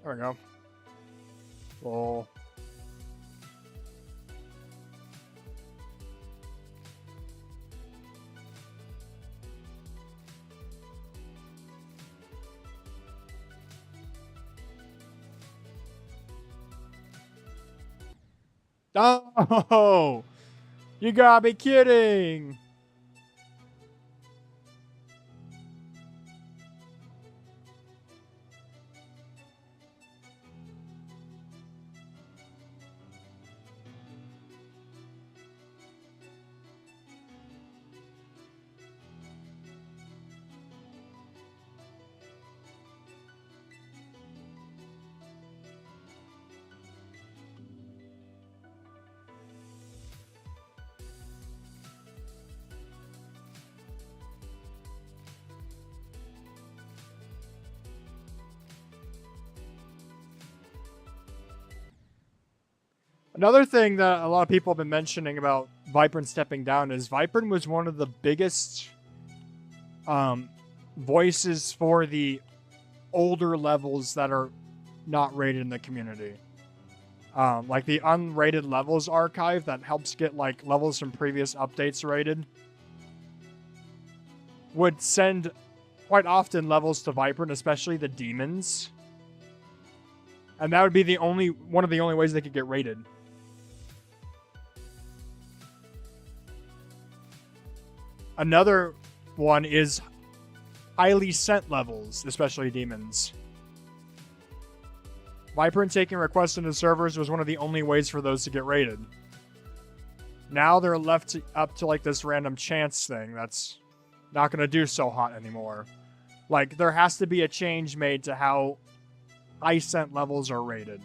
There we go. Roll. Oh, you gotta be kidding. Another thing that a lot of people have been mentioning about Vipern stepping down is Vipern was one of the biggest voices for the older levels that are not rated in the community. Like the unrated levels archive that helps get like levels from previous updates rated would send quite often levels to Vipern, especially the demons. And that would be one of the only ways they could get rated. Another one is highly sent levels, especially demons. Viper and taking requests into servers was one of the only ways for those to get rated. Now they're left up to like this random chance thing that's not going to do so hot anymore. Like there has to be a change made to how high sent levels are rated.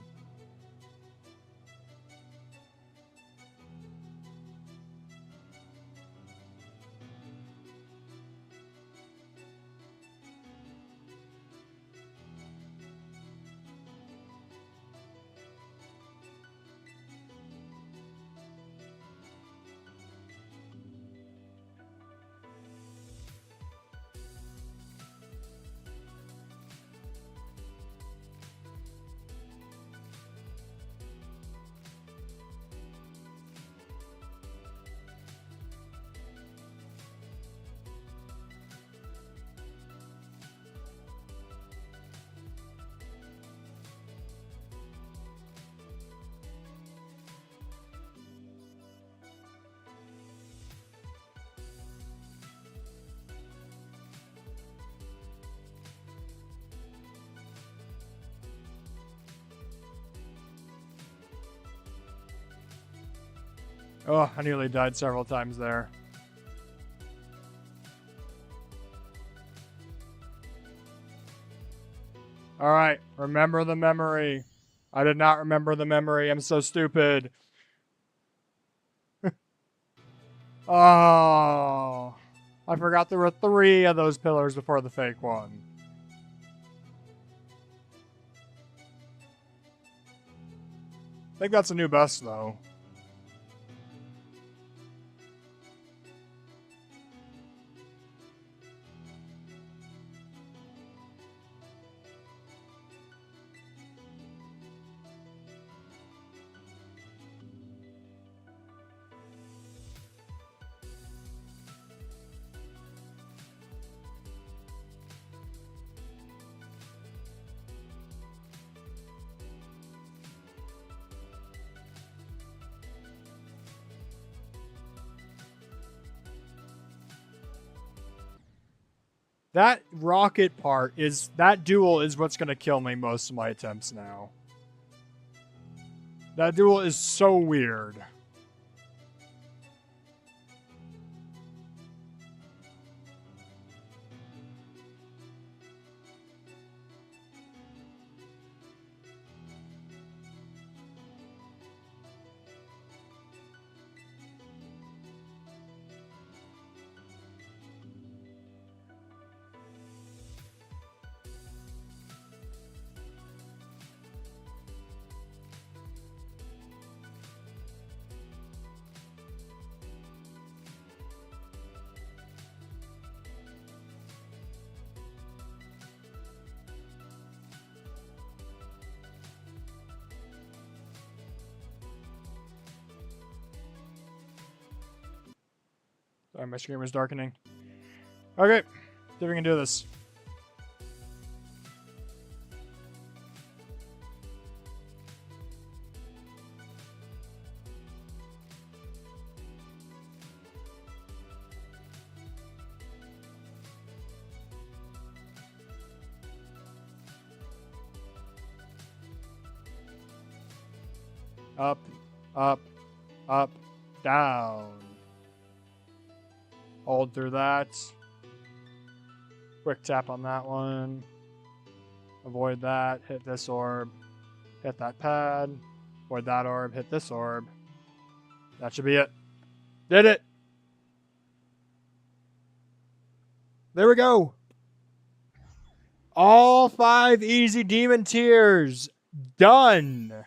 Oh, I nearly died several times there. Alright, remember the memory. I did not remember the memory. I'm so stupid. Oh, I forgot there were 3 of those pillars before the fake one. I think that's a new best, though. That rocket part is... That duel is what's going to kill me most of my attempts now. That duel is so weird. Sorry, my screen was darkening. Okay, see if we can do this. Up, up, up, down. Hold through that. Quick tap on that one. Avoid that. Hit this orb. Hit that pad. Avoid that orb. Hit this orb. That should be it. Did it! There we go! All 5 easy demon tiers. Done!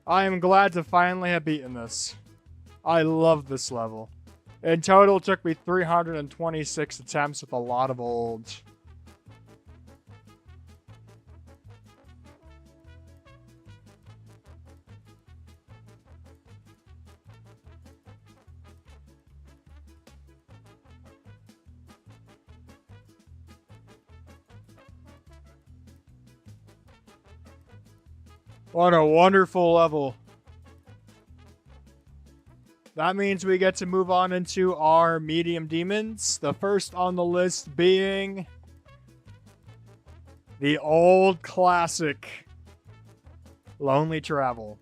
I am glad to finally have beaten this. I love this level. In total, it took me 326 attempts with a lot of olds. What a wonderful level. That means we get to move on into our medium demons. The first on the list being the old classic Lonely Travel.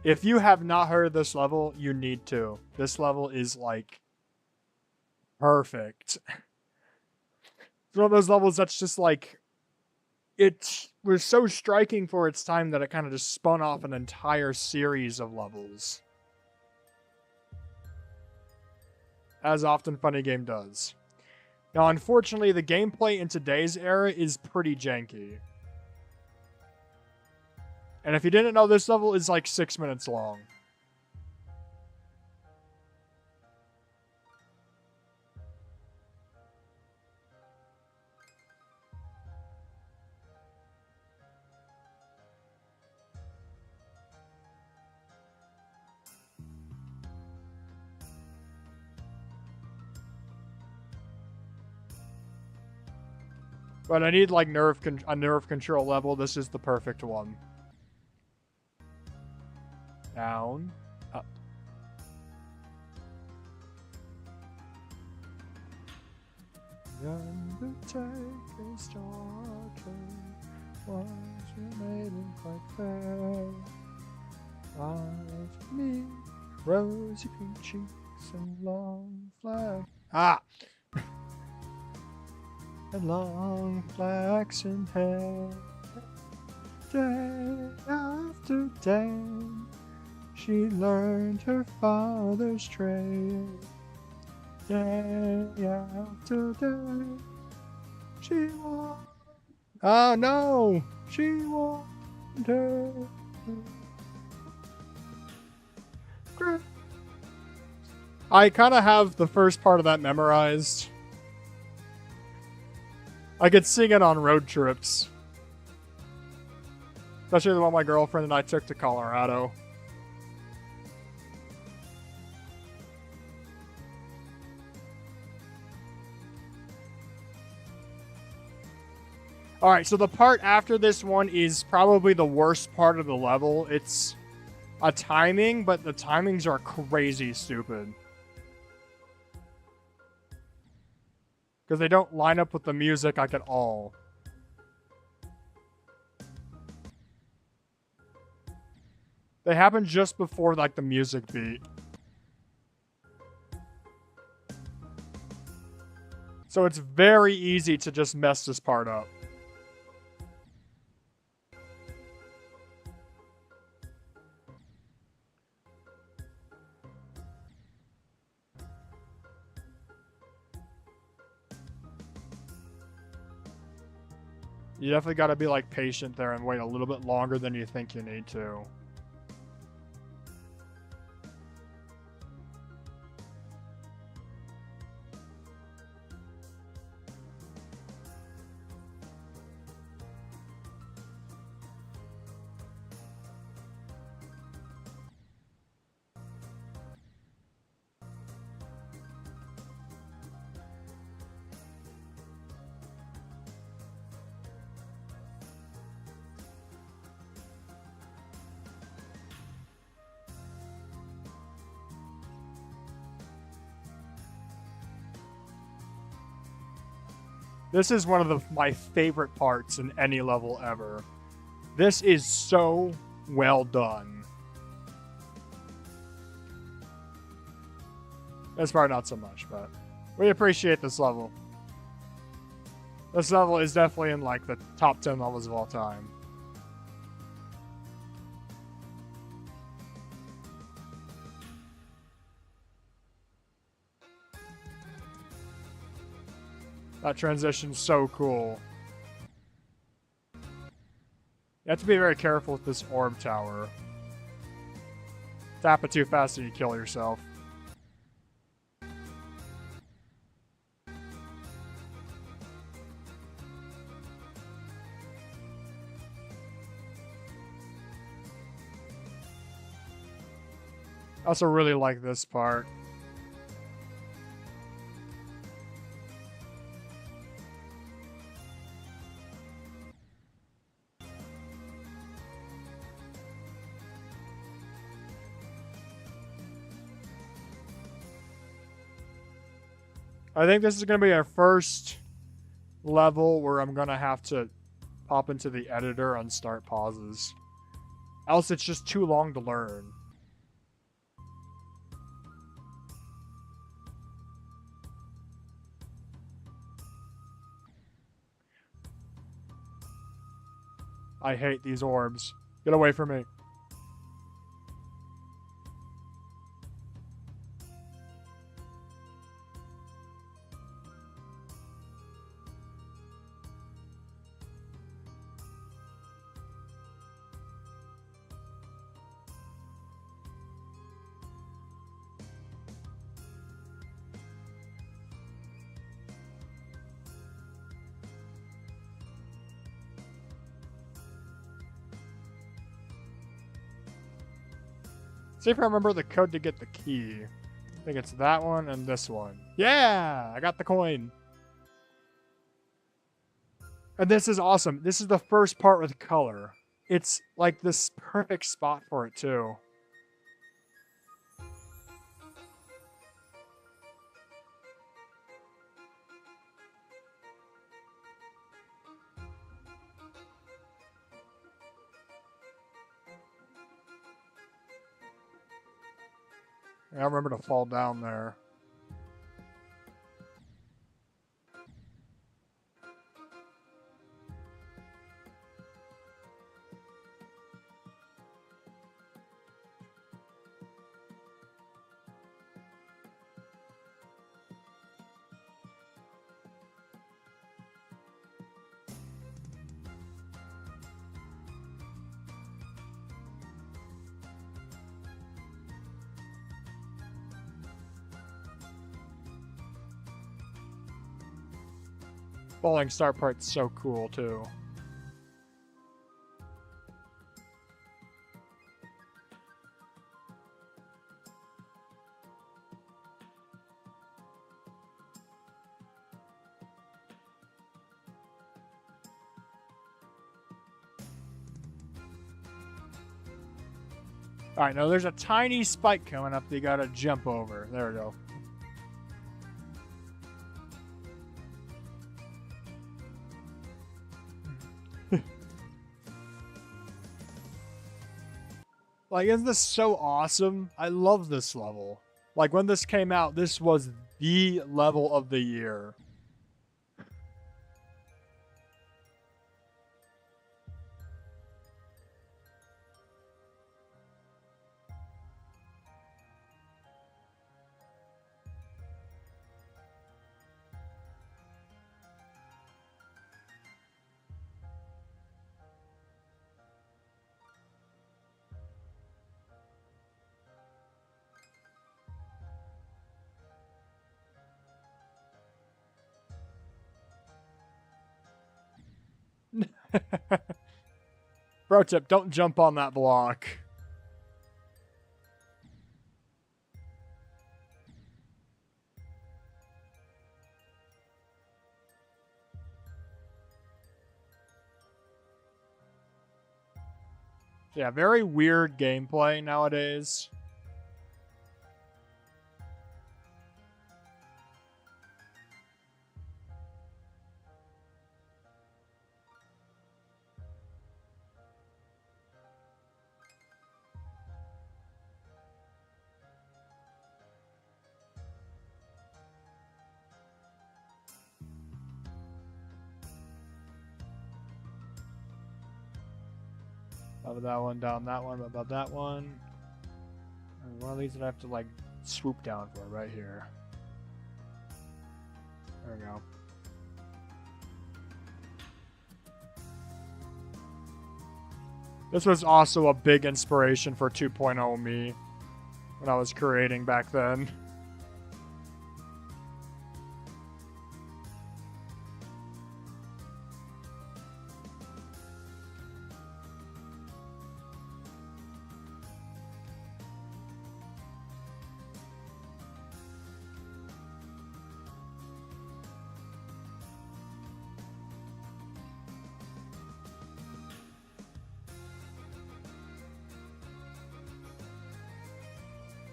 If you have not heard of this level, you need to. This level is like perfect. It's one of those levels that's just like, it was so striking for its time that it kind of just spun off an entire series of levels. As often Funny Game does. Now, unfortunately, the gameplay in today's era is pretty janky. And if you didn't know, this level is like 6 minutes long. But I need like a nerve control level. This is the perfect one. Down, up. The Undertaker's daughter was your maiden quite fair. Of me, rosy pink cheeks and long flax. And long flaxen hair. Day after day, she learned her father's trade. Day after day, she wandered. Oh no! She wandered. I kind of have the first part of that memorized. I could sing it on road trips. Especially the one my girlfriend and I took to Colorado. Alright, so the part after this one is probably the worst part of the level. It's a timing, but the timings are crazy stupid. Because they don't line up with the music like at all. They happen just before like the music beat. So it's very easy to just mess this part up. You definitely got to be like patient there and wait a little bit longer than you think you need to. This is one of my favorite parts in any level ever. This is so well done. This part not so much, but we appreciate this level. This level is definitely in like the top 10 levels of all time. That transition's so cool. You have to be very careful with this orb tower. Tap it too fast and you kill yourself. I also really like this part. I think this is going to be our first level where I'm going to have to pop into the editor and start pauses. Else it's just too long to learn. I hate these orbs. Get away from me. See if I remember the code to get the key. I think it's that one and this one. Yeah! I got the coin. And this is awesome. This is the first part with color. It's like this perfect spot for it too. I remember to fall down there. Falling star part's so cool too. Alright, now there's a tiny spike coming up that you gotta jump over. There we go. Like, isn't this so awesome? I love this level. Like, when this came out, this was the level of the year. Pro tip, don't jump on that block. Yeah, very weird gameplay nowadays. About that one, down that one, about that one. And one of these that I have to, like, swoop down for right here. There we go. This was also a big inspiration for 2.0 me when I was creating back then.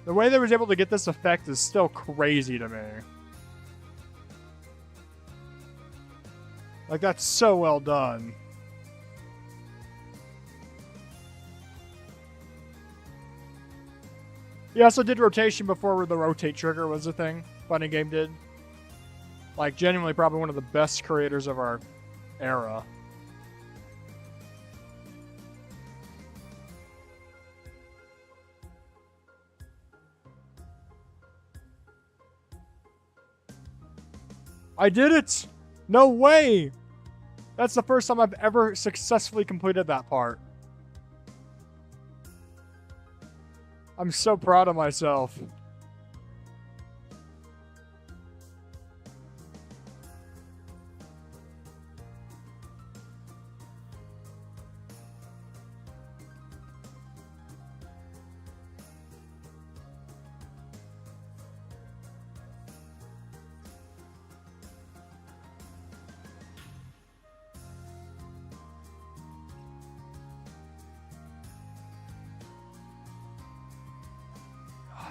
The way they was able to get this effect is still crazy to me. Like, that's so well done. He also did rotation before the rotate trigger was a thing. Funny Game did. Like, genuinely probably one of the best creators of our era. I did it! No way! That's the first time I've ever successfully completed that part. I'm so proud of myself.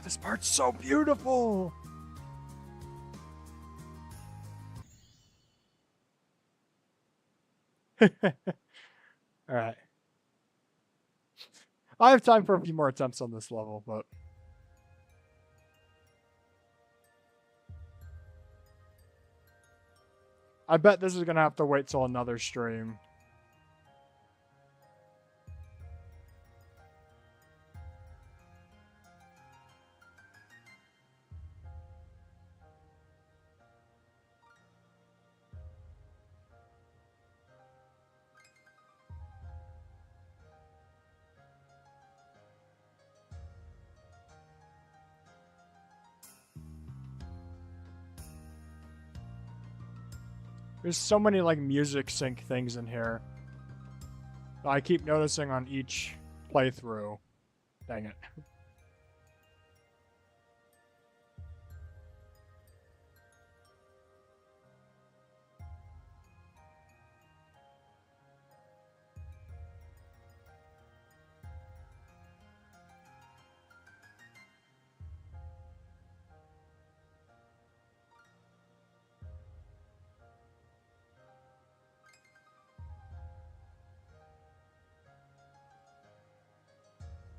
This part's so beautiful. All right. I have time for a few more attempts on this level, but I bet this is going to have to wait till another stream. There's so many, like, music sync things in here that I keep noticing on each playthrough. Dang it.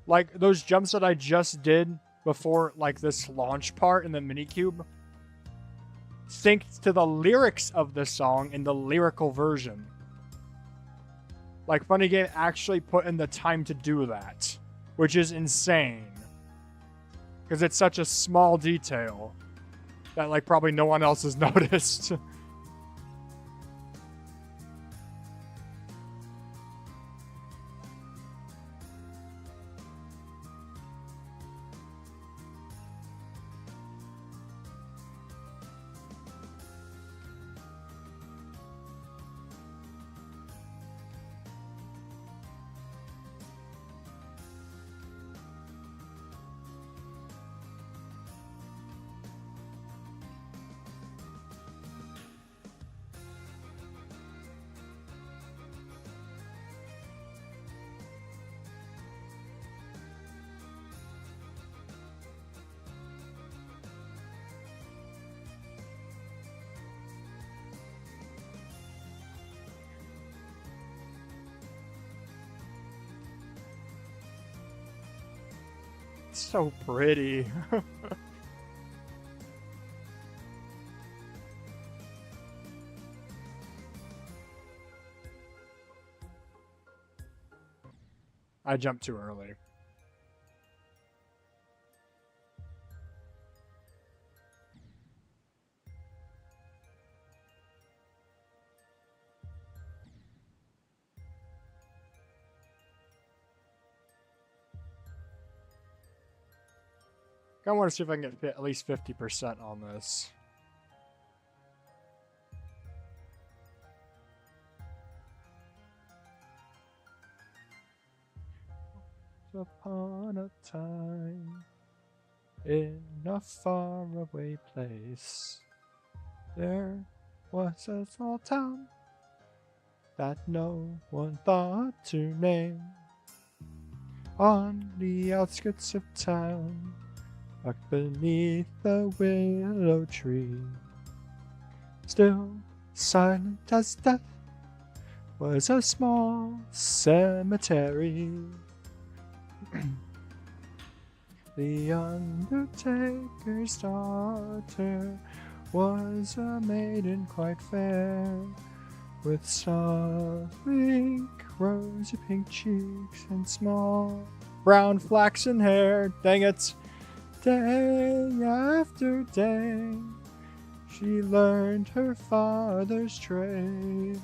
Like, those jumps that I just did before, like, this launch part in the minicube synced to the lyrics of the song in the lyrical version. Like, Funny Game actually put in the time to do that, which is insane. Because it's such a small detail that, like, probably no one else has noticed. So pretty. I jumped too early. I want to see if I can get at least 50% on this. Upon a time, in a faraway place, there was a small town that no one thought to name. On the outskirts of town, tucked beneath the willow tree, still silent as death, was a small cemetery. The undertaker's daughter was a maiden quite fair, with soft pink, rosy pink cheeks and small brown flaxen hair. Dang it! Day after day, she learned her father's trade.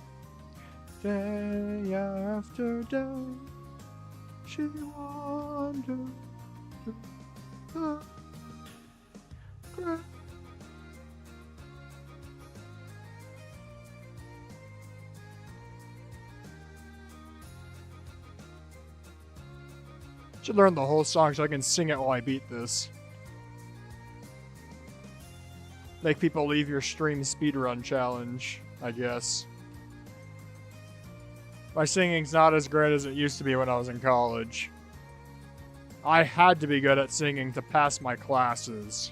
Day after day, she wandered through the grass. Should learn the whole song so I can sing it while I beat this. Make people leave your stream speedrun challenge, I guess. My singing's not as great as it used to be when I was in college. I had to be good at singing to pass my classes.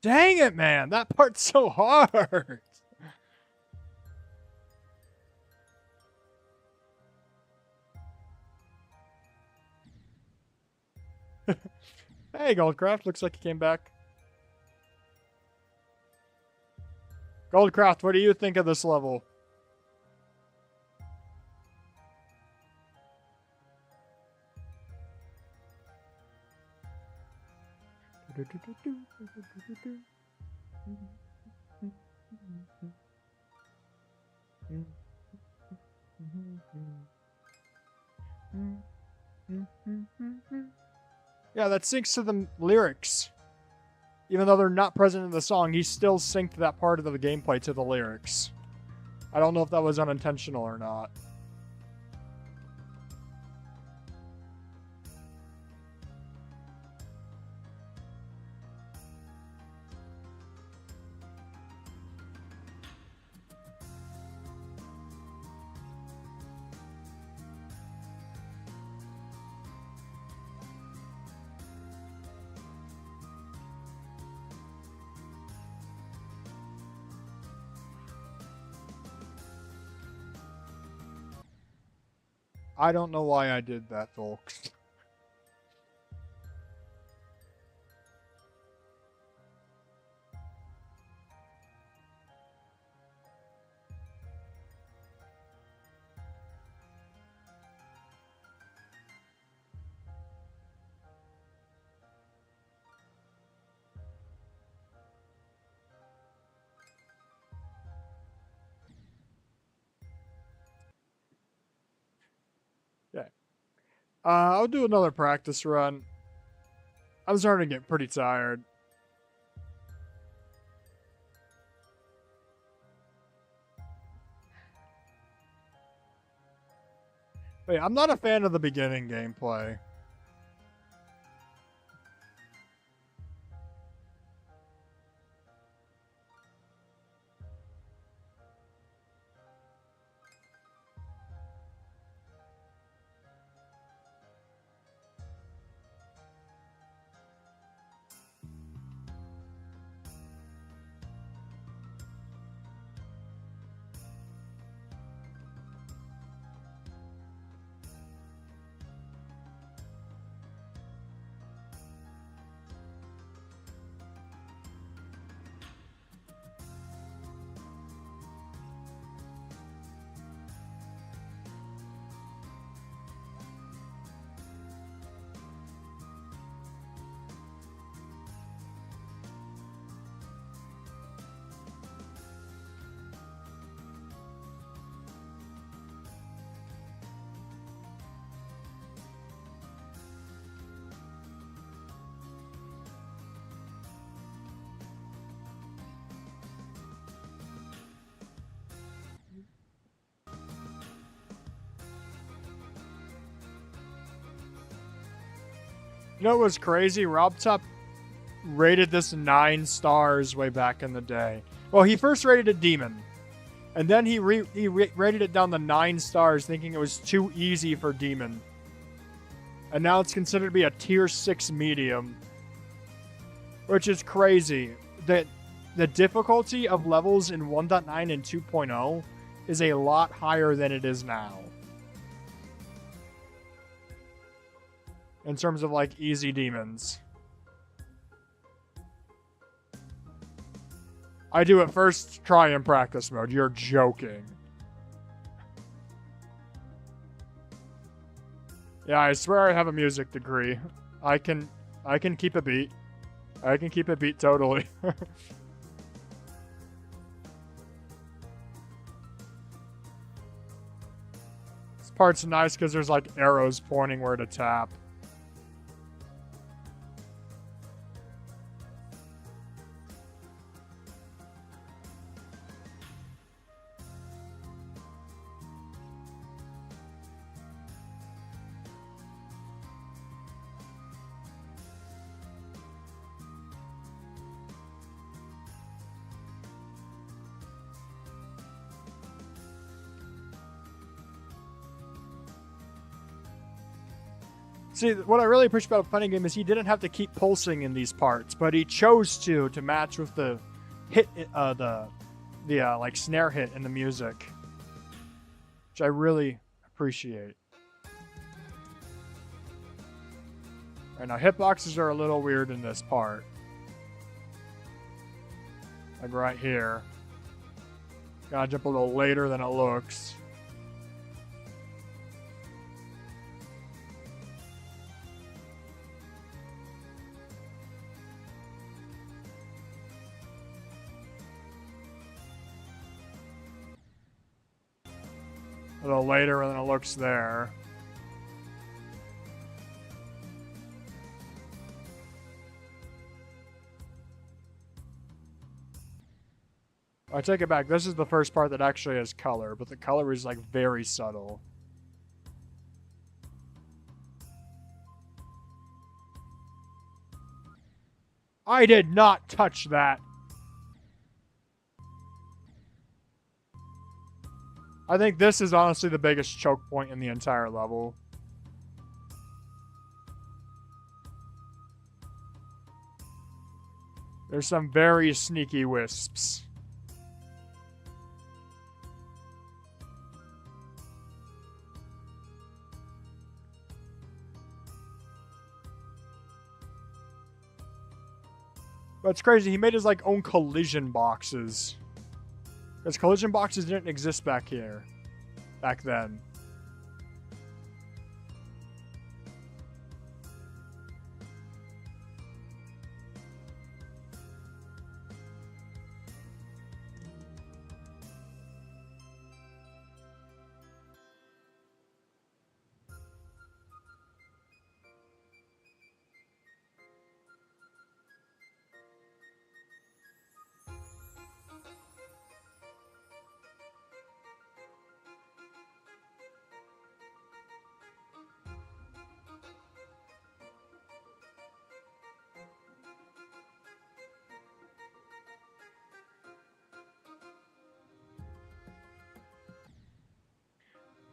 Dang it, man! That part's so hard! Hey, Goldcraft, looks like you came back. Goldcraft, what do you think of this level? Yeah, that syncs to the lyrics. Even though they're not present in the song, he still synced that part of the gameplay to the lyrics. I don't know if that was unintentional or not. I don't know why I did that, folks. Yeah. I'll do another practice run. I'm starting to get pretty tired. But yeah, I'm not a fan of the beginning gameplay. You know what was crazy? RobTop rated this 9 stars way back in the day. Well, he first rated it Demon. And then he rated it down to 9 stars, thinking it was too easy for Demon. And now it's considered to be a tier 6 medium. Which is crazy. The difficulty of levels in 1.9 and 2.0 is a lot higher than it is now. In terms of, like, easy demons. I do it first try in practice mode. You're joking. Yeah, I swear I have a music degree. I can keep a beat. I can keep a beat totally. This part's nice because there's like arrows pointing where to tap. See, what I really appreciate about a fighting game is he didn't have to keep pulsing in these parts, but he chose to match with the hit, the like snare hit in the music, which I really appreciate. Alright, now hitboxes are a little weird in this part, like right here. Gotta jump a little later than it looks. A little later than it looks there. I take it back. This is the first part that actually has color, but the color is like very subtle. I did not touch that. I think this is honestly the biggest choke point in the entire level. There's some very sneaky wisps. But it's crazy. He made his like own collision boxes. Because collision boxes didn't exist back then.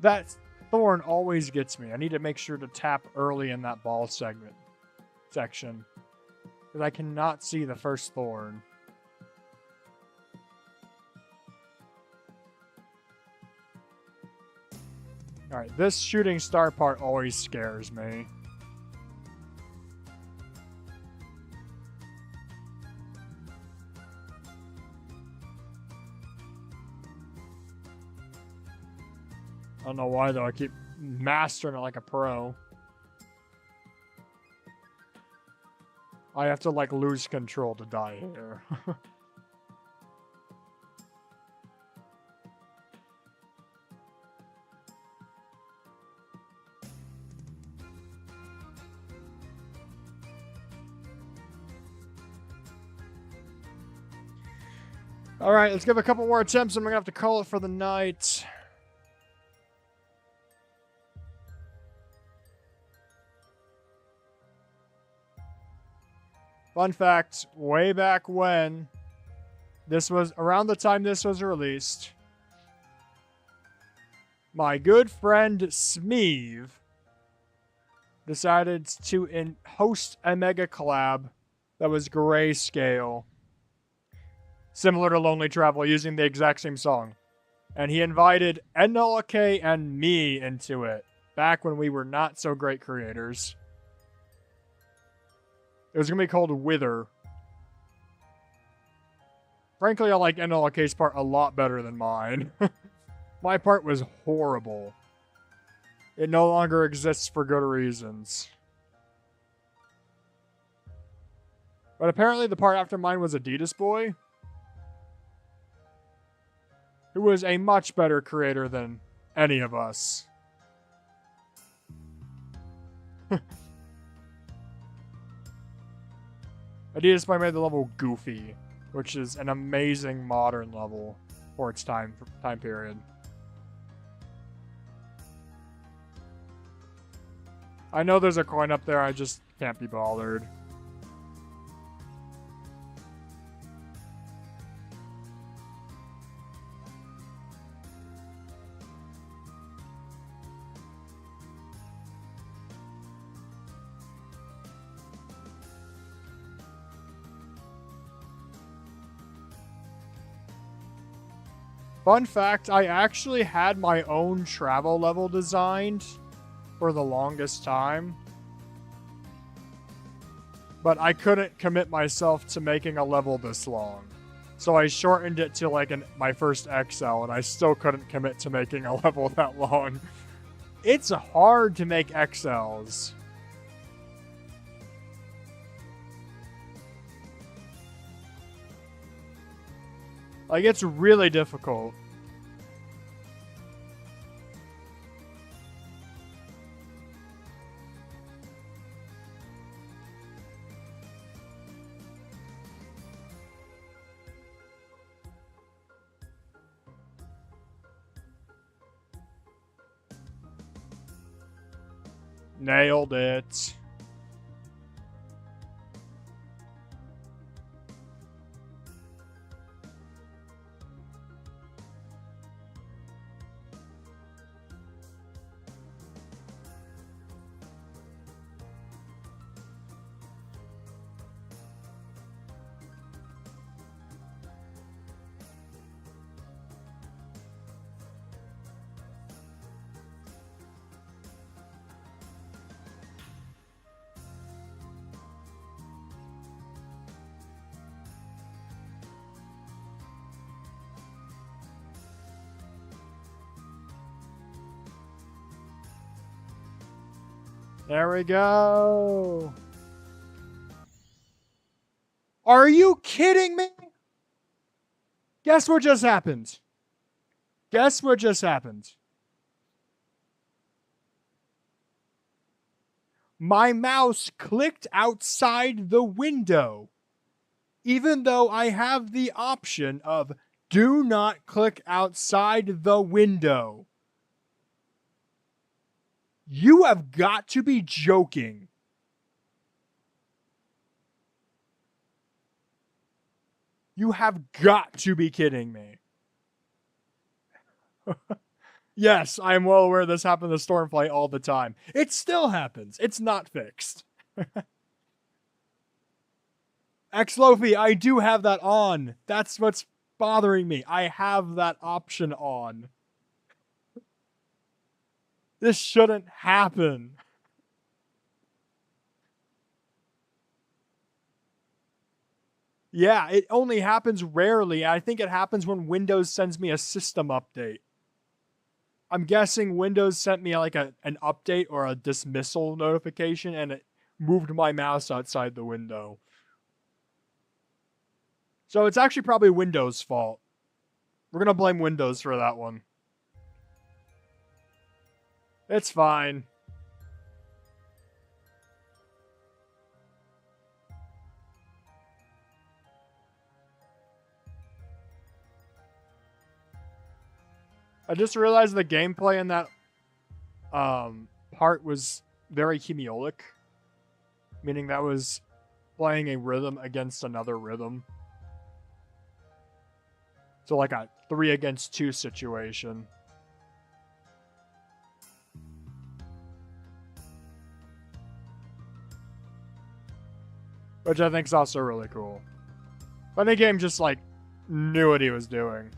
That thorn always gets me. I need to make sure to tap early in that ball section. Because I cannot see the first thorn. Alright, this shooting star part always scares me. I don't know why though, I keep mastering it like a pro. I have to like lose control to die here. Alright, let's give a couple more attempts and we're gonna have to call it for the night. Fun fact, way back when, this was around the time this was released, my good friend Smeeve decided to host a mega collab that was grayscale, similar to Lonely Travel, using the exact same song. And he invited NLK and me into it, back when we were not so great creators. It was going to be called Wither. Frankly, I like NLK's part a lot better than mine. My part was horrible. It no longer exists for good reasons. But apparently the part after mine was Adidas Boy, who was a much better creator than any of us. Adidas Boy made the level Goofy, which is an amazing modern level for its time period. I know there's a coin up there, I just can't be bothered. Fun fact, I actually had my own travel level designed for the longest time. But I couldn't commit myself to making a level this long. So I shortened it to like my first XL, and I still couldn't commit to making a level that long. It's hard to make XLs. Like, it's really difficult. Nailed it. There we go. Are you kidding me? Guess what just happened? Guess what just happened? My mouse clicked outside the window, even though I have the option of do not click outside the window. You have got to be joking. You have got to be kidding me. Yes, I am well aware this happens to Stormflight all the time. It still happens. It's not fixed. Xlofi, I do have that on. That's what's bothering me. I have that option on. This shouldn't happen. Yeah, it only happens rarely. I think it happens when Windows sends me a system update. I'm guessing Windows sent me like an update or a dismissal notification and it moved my mouse outside the window. So it's actually probably Windows' fault. We're going to blame Windows for that one. It's fine. I just realized the gameplay in that part was very hemiolic, meaning that was playing a rhythm against another rhythm. So like a 3 against 2 situation. Which I think is also really cool. But the game just like knew what he was doing.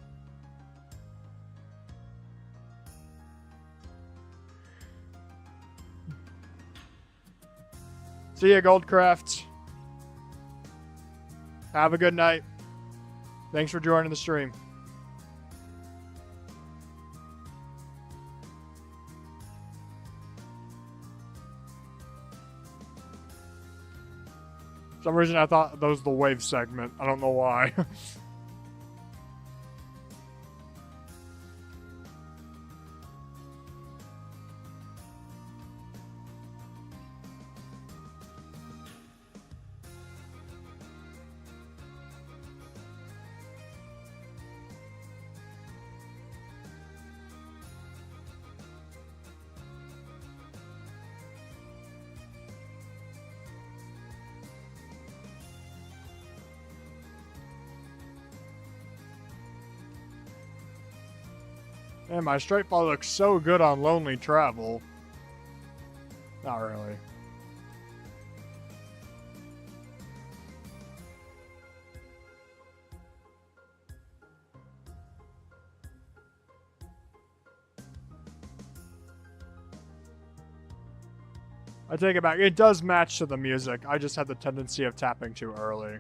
See ya, Goldcraft. Have a good night. Thanks for joining the stream. For some reason I thought that was the wave segment. I don't know why. Man, my straight fly looks so good on Lonely Travel. Not really. I take it back. It does match to the music. I just had the tendency of tapping too early.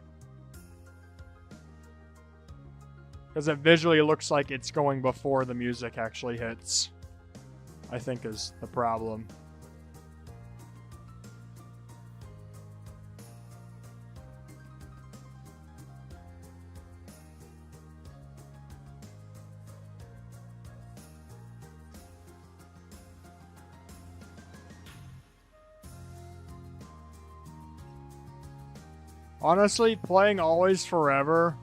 Because it visually looks like it's going before the music actually hits. I think is the problem. Honestly, playing Always Forever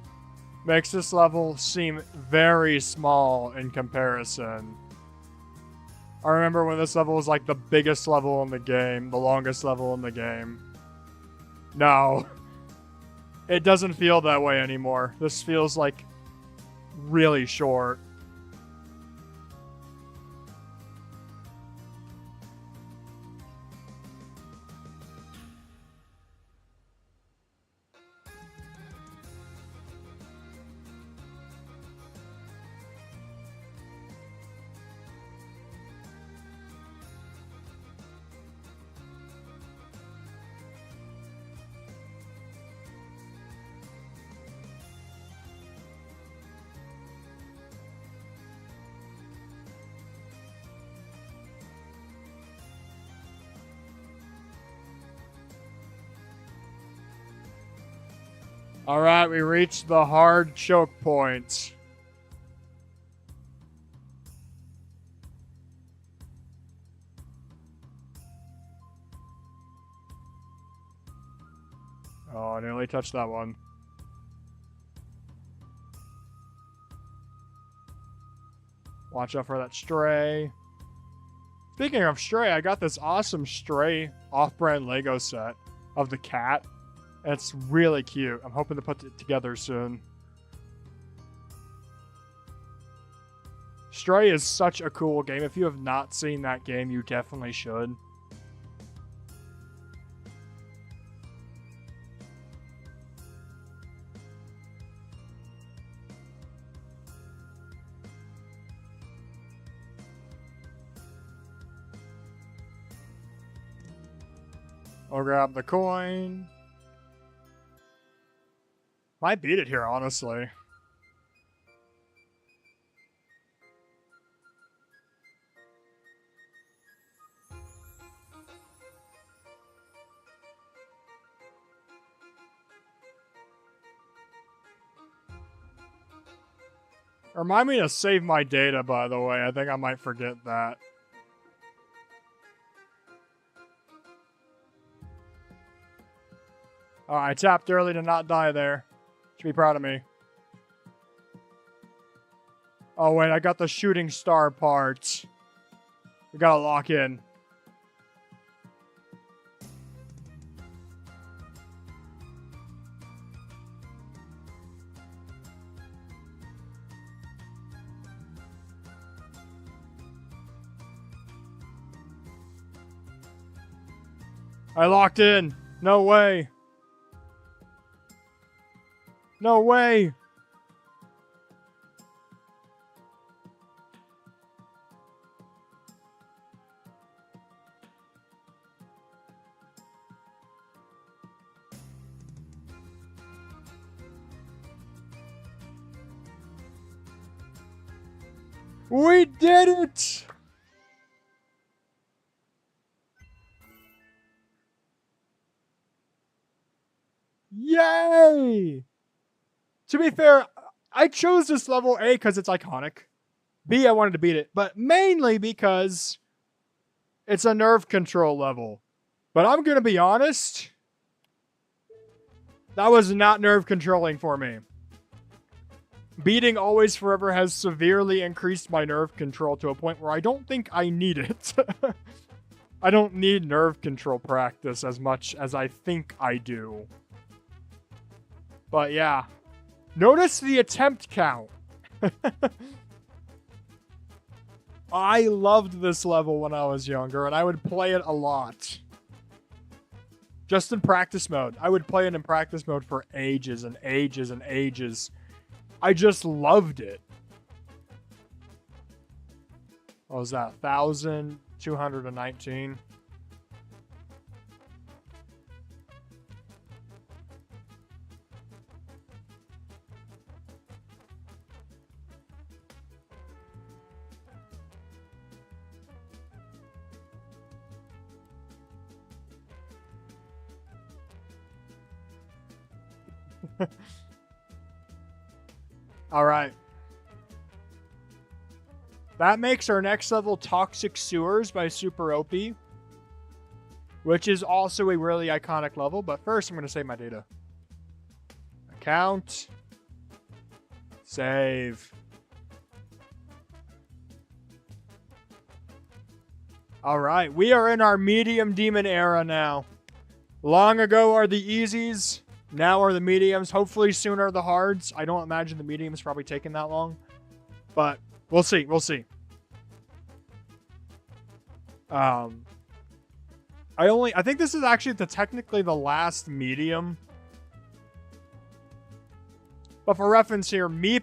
makes this level seem very small in comparison. I remember when this level was like the biggest level in the game, the longest level in the game. No. It doesn't feel that way anymore. This feels like really short. Alright, we reached the hard choke point. Oh, I nearly touched that one. Watch out for that stray. Speaking of stray, I got this awesome stray off-brand Lego set of the cat. It's really cute. I'm hoping to put it together soon. Stray is such a cool game. If you have not seen that game, you definitely should. I'll grab the coin. Might beat it here, honestly. Remind me to save my data, by the way. I think I might forget that. Oh, I tapped early to not die there. Should be proud of me. Oh, wait, I got the shooting star parts. We gotta lock in. I locked in. No way. No way. We did it! Yay! To be fair, I chose this level A because it's iconic. B, I wanted to beat it, but mainly because it's a nerve control level. But I'm going to be honest, that was not nerve controlling for me. Beating Always Forever has severely increased my nerve control to a point where I don't think I need it. I don't need nerve control practice as much as I think I do. But yeah. Notice the attempt count. I loved this level when I was younger, and I would play it a lot. Just in practice mode. I would play it in practice mode for ages and ages and ages. I just loved it. What was that? 1,219. All right. That makes our next level Toxic Sewers by Super OP, which is also a really iconic level. But first, I'm going to save my data. Account. Save. All right. We are in our medium demon era now. Long ago are the easies. Now are the mediums. Hopefully soon are the hards. I don't imagine the mediums probably taking that long. But we'll see. We'll see. I think this is actually technically the last medium. But for reference here, Meep,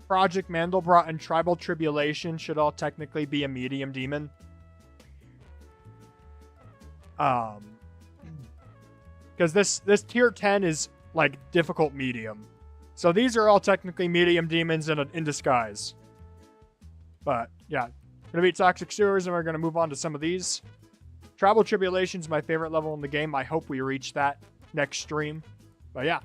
Project Mandelbrot, and Tribal Tribulation should all technically be a medium demon. Because this tier 10 is like difficult medium. So these are all technically medium demons in disguise. But yeah, gonna beat Toxic Sewers and we're gonna move on to some of these. Tribal Tribulation is my favorite level in the game. I hope we reach that next stream. But yeah.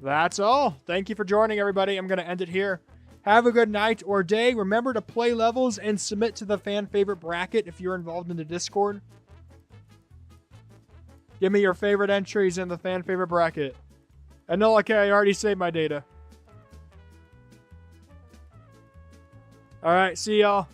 That's all. Thank you for joining, everybody. I'm going to end it here. Have a good night or day. Remember to play levels and submit to the fan favorite bracket if you're involved in the Discord. Give me your favorite entries in the fan favorite bracket. And no, okay, I already saved my data. All right, see y'all.